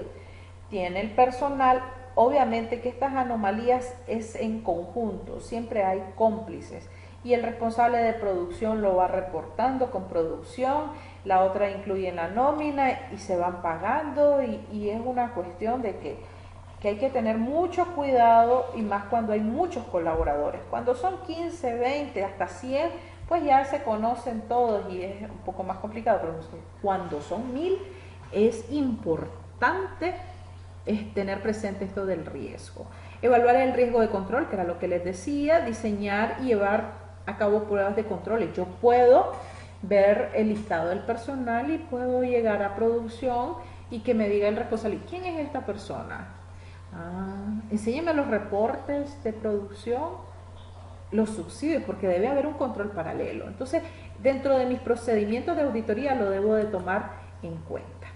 Tiene el personal, obviamente que estas anomalías es en conjunto, siempre hay cómplices. Y el responsable de producción lo va reportando con producción, la otra incluye en la nómina y se van pagando y es una cuestión de que hay que tener mucho cuidado y más cuando hay muchos colaboradores. Cuando son 15, 20, hasta 100, pues ya se conocen todos y es un poco más complicado, pero cuando son 1000 es importante tener presente esto del riesgo. Evaluar el riesgo de control, que era lo que les decía, diseñar y llevar a cabo pruebas de control. Yo puedo ver el listado del personal y puedo llegar a producción y que me diga el responsable, ¿quién es esta persona? Enséñeme los reportes de producción, los subsidios, porque debe haber un control paralelo. Entonces, dentro de mis procedimientos de auditoría lo debo de tomar en cuenta.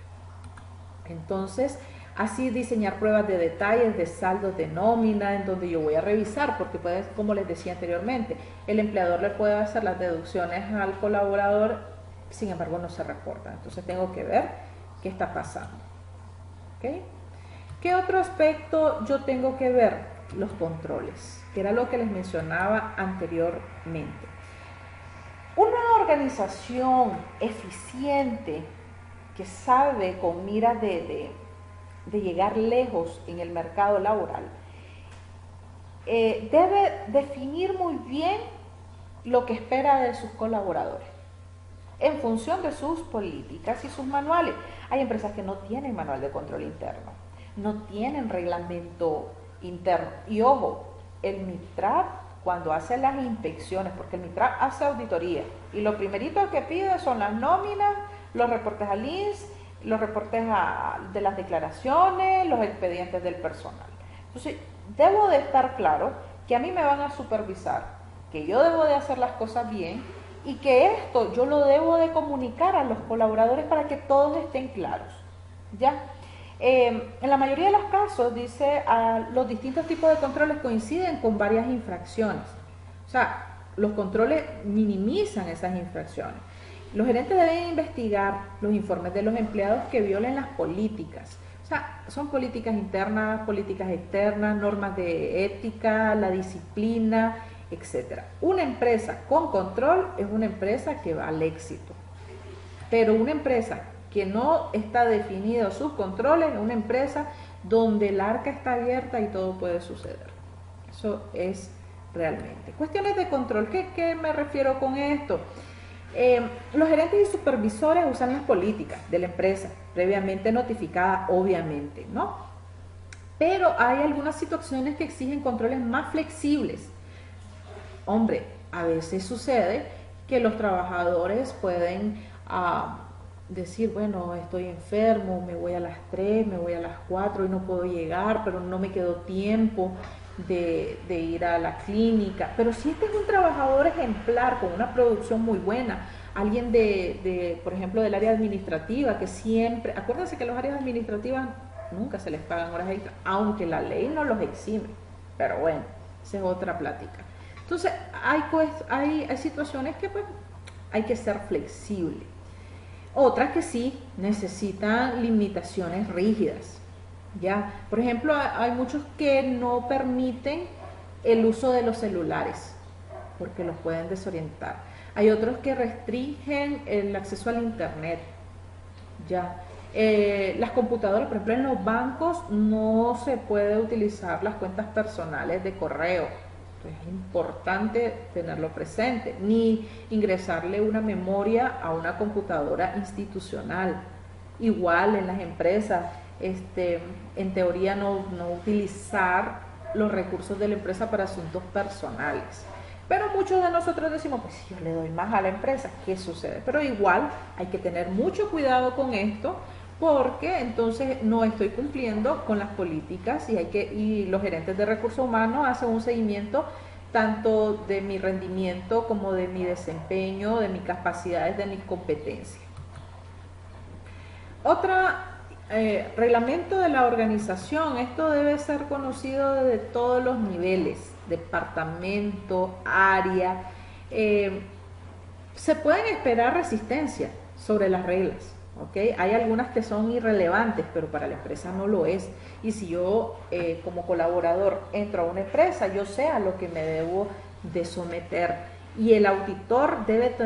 Entonces, así diseñar pruebas de detalles, de saldos de nómina, en donde yo voy a revisar, porque puede, como les decía anteriormente, el empleador le puede hacer las deducciones al colaborador, sin embargo no se reportan. Entonces tengo que ver qué está pasando. ¿Okay? ¿Qué otro aspecto yo tengo que ver? los controles, que era lo que les mencionaba anteriormente. Una organización eficiente que sabe con mira de llegar lejos en el mercado laboral, debe definir muy bien lo que espera de sus colaboradores en función de sus políticas y sus manuales. Hay empresas que no tienen manual de control interno, no tienen reglamento interno. Y ojo, el MITRAP cuando hace las inspecciones, porque el MITRAP hace auditoría, y lo primerito que pide son las nóminas, los reportes al INS, los reportes de las declaraciones, los expedientes del personal. Entonces, debo de estar claro que a mí me van a supervisar, que yo debo de hacer las cosas bien, y que esto yo lo debo de comunicar a los colaboradores para que todos estén claros, ¿ya? En la mayoría de los casos, dice, los distintos tipos de controles coinciden con varias infracciones. O sea, los controles minimizan esas infracciones. Los gerentes deben investigar los informes de los empleados que violen las políticas. O sea, son políticas internas, políticas externas, normas de ética, la disciplina, etcétera. Una empresa con control es una empresa que va al éxito, pero una empresa que no está definido sus controles es una empresa donde el arca está abierta y todo puede suceder. Eso es realmente. Cuestiones de control, ¿qué me refiero con esto? Los gerentes y supervisores usan las políticas de la empresa previamente notificadas, obviamente, ¿no? Pero hay algunas situaciones que exigen controles más flexibles. Hombre, a veces sucede que los trabajadores pueden decir, bueno, estoy enfermo, me voy a las 3, me voy a las 4 y no puedo llegar, pero no me quedó tiempo de ir a la clínica. Pero si este es un trabajador ejemplar con una producción muy buena, alguien por ejemplo, del área administrativa, que siempre, acuérdense que los áreas administrativas nunca se les pagan horas extras, aunque la ley no los exime, pero bueno, esa es otra plática. Entonces, hay situaciones que pues hay que ser flexible. Otras que sí necesitan limitaciones rígidas. ¿Ya? Por ejemplo, hay muchos que no permiten el uso de los celulares porque los pueden desorientar. Hay otros que restringen el acceso al internet. ¿Ya? Las computadoras, por ejemplo, en los bancos no se puede utilizar las cuentas personales de correo. Es importante tenerlo presente, ni ingresarle una memoria a una computadora institucional. Igual en las empresas, en teoría no utilizar los recursos de la empresa para asuntos personales. Pero muchos de nosotros decimos, pues si yo le doy más a la empresa, ¿qué sucede? Pero igual hay que tener mucho cuidado con esto, porque entonces no estoy cumpliendo con las políticas y los gerentes de recursos humanos hacen un seguimiento tanto de mi rendimiento como de mi desempeño, de mis capacidades, de mis competencias. Reglamento de la organización, esto debe ser conocido desde todos los niveles, departamento, área. Se pueden esperar resistencia sobre las reglas. ¿Okay? Hay algunas que son irrelevantes, pero para la empresa no lo es. Y si yo como colaborador entro a una empresa, yo sé a lo que me debo de someter. Y el auditor debe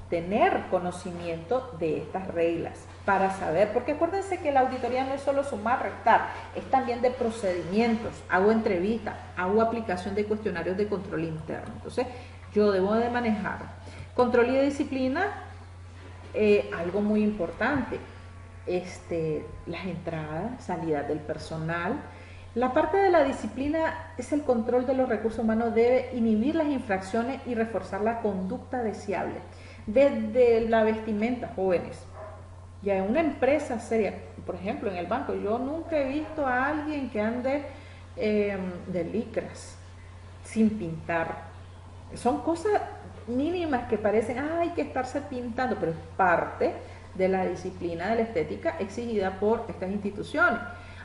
tener conocimiento de estas reglas para saber, porque acuérdense que la auditoría no es solo sumar, restar, es también de procedimientos. Hago entrevistas, hago aplicación de cuestionarios de control interno. Entonces, yo debo de manejar control y disciplina. Algo muy importante, las entradas, salidas del personal. La parte de la disciplina es el control de los recursos humanos, debe inhibir las infracciones y reforzar la conducta deseable. Desde la vestimenta, jóvenes, ya en una empresa seria, por ejemplo en el banco, yo nunca he visto a alguien que ande de licras, sin pintar. Son cosas mínimas que parecen, hay que estarse pintando, pero es parte de la disciplina de la estética exigida por estas instituciones.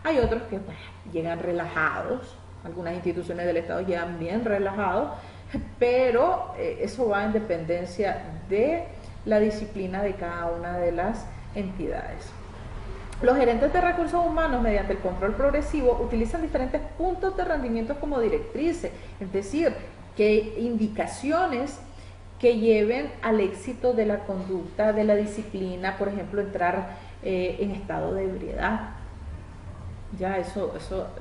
Hay otros que pues, llegan relajados, algunas instituciones del Estado llegan bien relajados, pero eso va en dependencia de la disciplina de cada una de las entidades. Los gerentes de recursos humanos, mediante el control progresivo, utilizan diferentes puntos de rendimiento como directrices, es decir, que indicaciones que lleven al éxito de la conducta, de la disciplina, por ejemplo, entrar en estado de ebriedad. Ya eso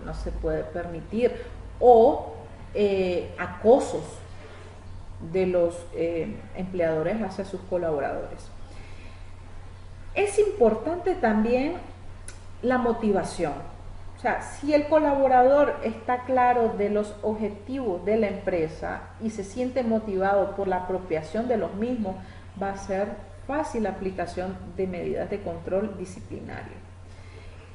no se puede permitir. O acosos de los empleadores hacia sus colaboradores. Es importante también la motivación. O sea, si el colaborador está claro de los objetivos de la empresa y se siente motivado por la apropiación de los mismos, va a ser fácil la aplicación de medidas de control disciplinario.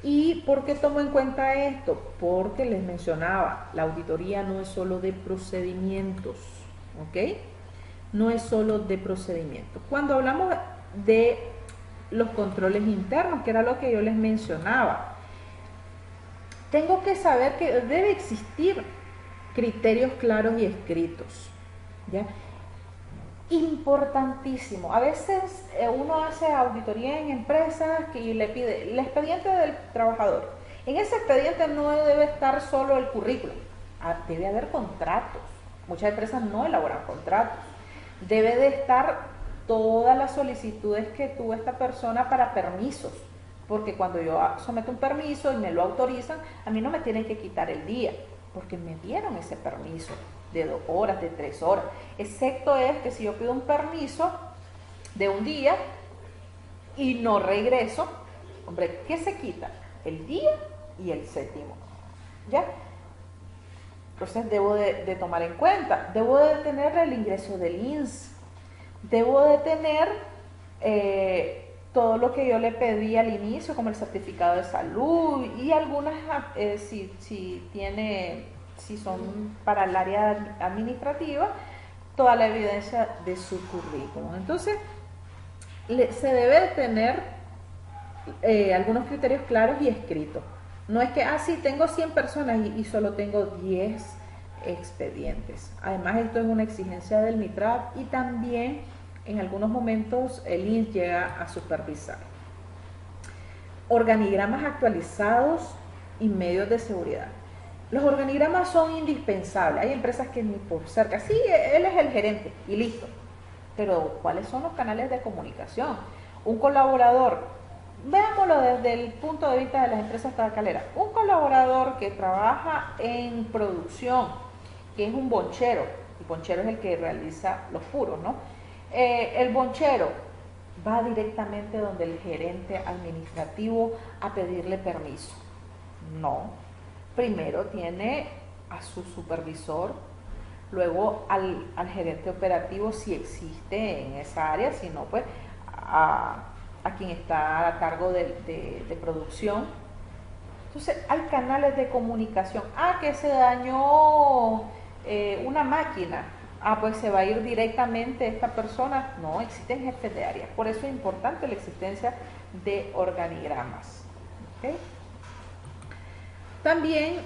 ¿Y por qué tomo en cuenta esto? Porque les mencionaba, la auditoría no es solo de procedimientos, ¿ok? No es solo de procedimientos. Cuando hablamos de los controles internos, que era lo que yo les mencionaba, tengo que saber que debe existir criterios claros y escritos, ¿ya? Importantísimo. A veces uno hace auditoría en empresas y le pide el expediente del trabajador. En ese expediente no debe estar solo el currículum, debe haber contratos. Muchas empresas no elaboran contratos. Debe de estar todas las solicitudes que tuvo esta persona para permisos, porque cuando yo someto un permiso y me lo autorizan, a mí no me tienen que quitar el día, porque me dieron ese permiso de 2 horas, de 3 horas, excepto es que si yo pido un permiso de un día y no regreso, hombre, ¿qué se quita? El día y el séptimo, ¿ya? Entonces debo de tomar en cuenta, debo de tener el ingreso del INSS, debo de tener todo lo que yo le pedí al inicio, como el certificado de salud y algunas, si son para el área administrativa, toda la evidencia de su currículum. Entonces, se debe tener algunos criterios claros y escritos. No es que, sí, tengo 100 personas y solo tengo 10 expedientes. Además, esto es una exigencia del MITRAP y también en algunos momentos el INSS llega a supervisar. Organigramas actualizados y medios de seguridad. Los organigramas son indispensables. Hay empresas que ni por cerca, sí, él es el gerente y listo. Pero ¿cuáles son los canales de comunicación? Un colaborador, veámoslo desde el punto de vista de las empresas tabacaleras. Un colaborador que trabaja en producción, que es un bonchero, el bonchero es el que realiza los puros, ¿no? El bonchero va directamente donde el gerente administrativo a pedirle permiso. No, primero tiene a su supervisor, luego al gerente operativo si existe en esa área, si no, pues a quien está a cargo de producción. Entonces hay canales de comunicación. Que se dañó una máquina. Pues se va a ir directamente esta persona. No, existen jefes de área. Por eso es importante la existencia de organigramas. ¿Okay? También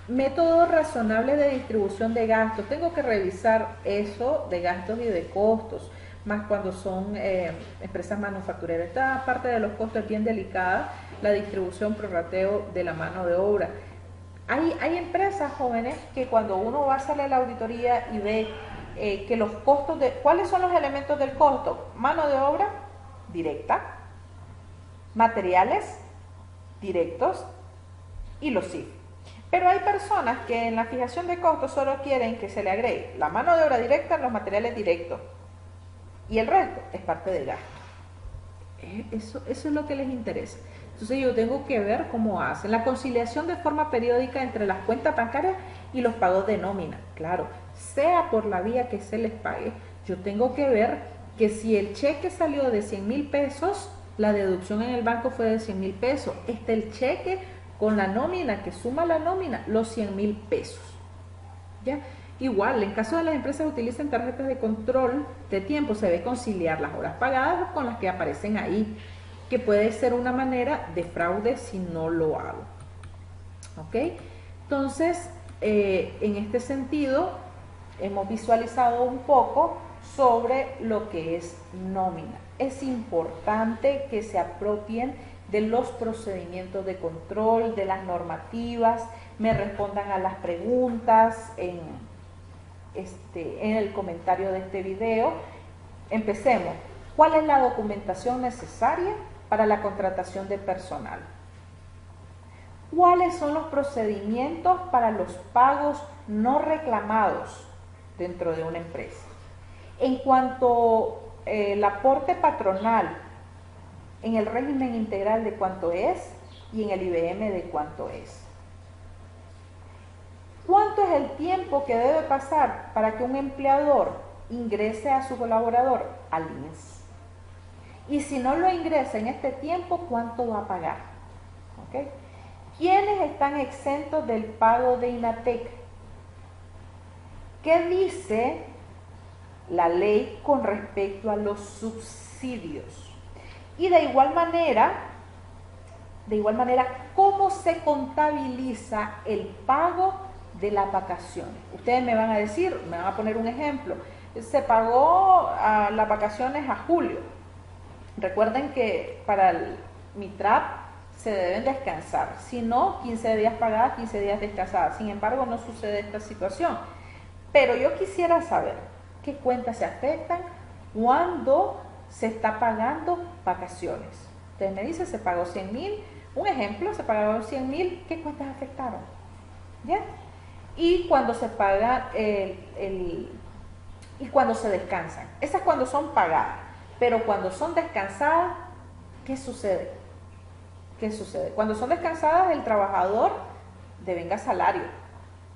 métodos razonables de distribución de gastos. Tengo que revisar eso de gastos y de costos, más cuando son empresas manufactureras. Esta parte de los costos es bien delicada, la distribución prorrateo de la mano de obra. Hay empresas jóvenes que cuando uno va a hacerle la auditoría y ve que los costos ¿cuáles son los elementos del costo? Mano de obra directa, materiales directos y los CIF. Pero hay personas que en la fijación de costos solo quieren que se le agregue la mano de obra directa, los materiales directos y el resto es parte del gasto. Eso es lo que les interesa. Entonces yo tengo que ver cómo hacen la conciliación de forma periódica entre las cuentas bancarias y los pagos de nómina. Claro, sea por la vía que se les pague, yo tengo que ver que si el cheque salió de 100,000 pesos, la deducción en el banco fue de 100,000 pesos. El cheque con la nómina, que suma la nómina, los 100,000 pesos. ¿Ya? Igual, en caso de las empresas que utilicen tarjetas de control de tiempo, se debe conciliar las horas pagadas con las que aparecen ahí, que puede ser una manera de fraude si no lo hago. ¿Ok? Entonces, en este sentido, hemos visualizado un poco sobre lo que es nómina. Es importante que se apropien de los procedimientos de control, de las normativas, me respondan a las preguntas en el comentario de este video. Empecemos. ¿Cuál es la documentación necesaria para la contratación de personal? ¿Cuáles son los procedimientos para los pagos no reclamados dentro de una empresa? En cuanto el aporte patronal en el régimen integral de cuánto es y en el IBM de cuánto es. ¿Cuánto es el tiempo que debe pasar para que un empleador ingrese a su colaborador al INSS? Y si no lo ingresa en este tiempo, ¿cuánto va a pagar? ¿Okay? ¿Quiénes están exentos del pago de INATEC? ¿Qué dice la ley con respecto a los subsidios? Y de igual manera, ¿cómo se contabiliza el pago de las vacaciones? Ustedes me van a decir, me van a poner un ejemplo. Se pagó las vacaciones a julio. Recuerden que para el MITRAP se deben descansar. Si no, 15 días pagadas, 15 días descansadas. Sin embargo, no sucede esta situación. Pero yo quisiera saber qué cuentas se afectan cuando se está pagando vacaciones. Ustedes me dicen, se pagó 100.000. Un ejemplo, se pagaron 100.000. ¿Qué cuentas afectaron? ¿Ya? Y cuando se paga y cuando se descansan. Esas cuando son pagadas. Pero cuando son descansadas, ¿qué sucede? ¿Qué sucede? Cuando son descansadas, el trabajador devenga salario.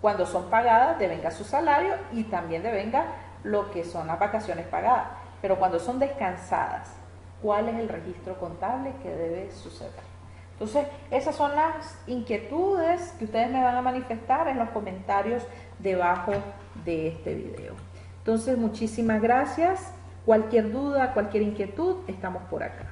Cuando son pagadas, devenga su salario y también devenga lo que son las vacaciones pagadas. Pero cuando son descansadas, ¿cuál es el registro contable que debe suceder? Entonces, esas son las inquietudes que ustedes me van a manifestar en los comentarios debajo de este video. Entonces, muchísimas gracias. Cualquier duda, cualquier inquietud, estamos por acá.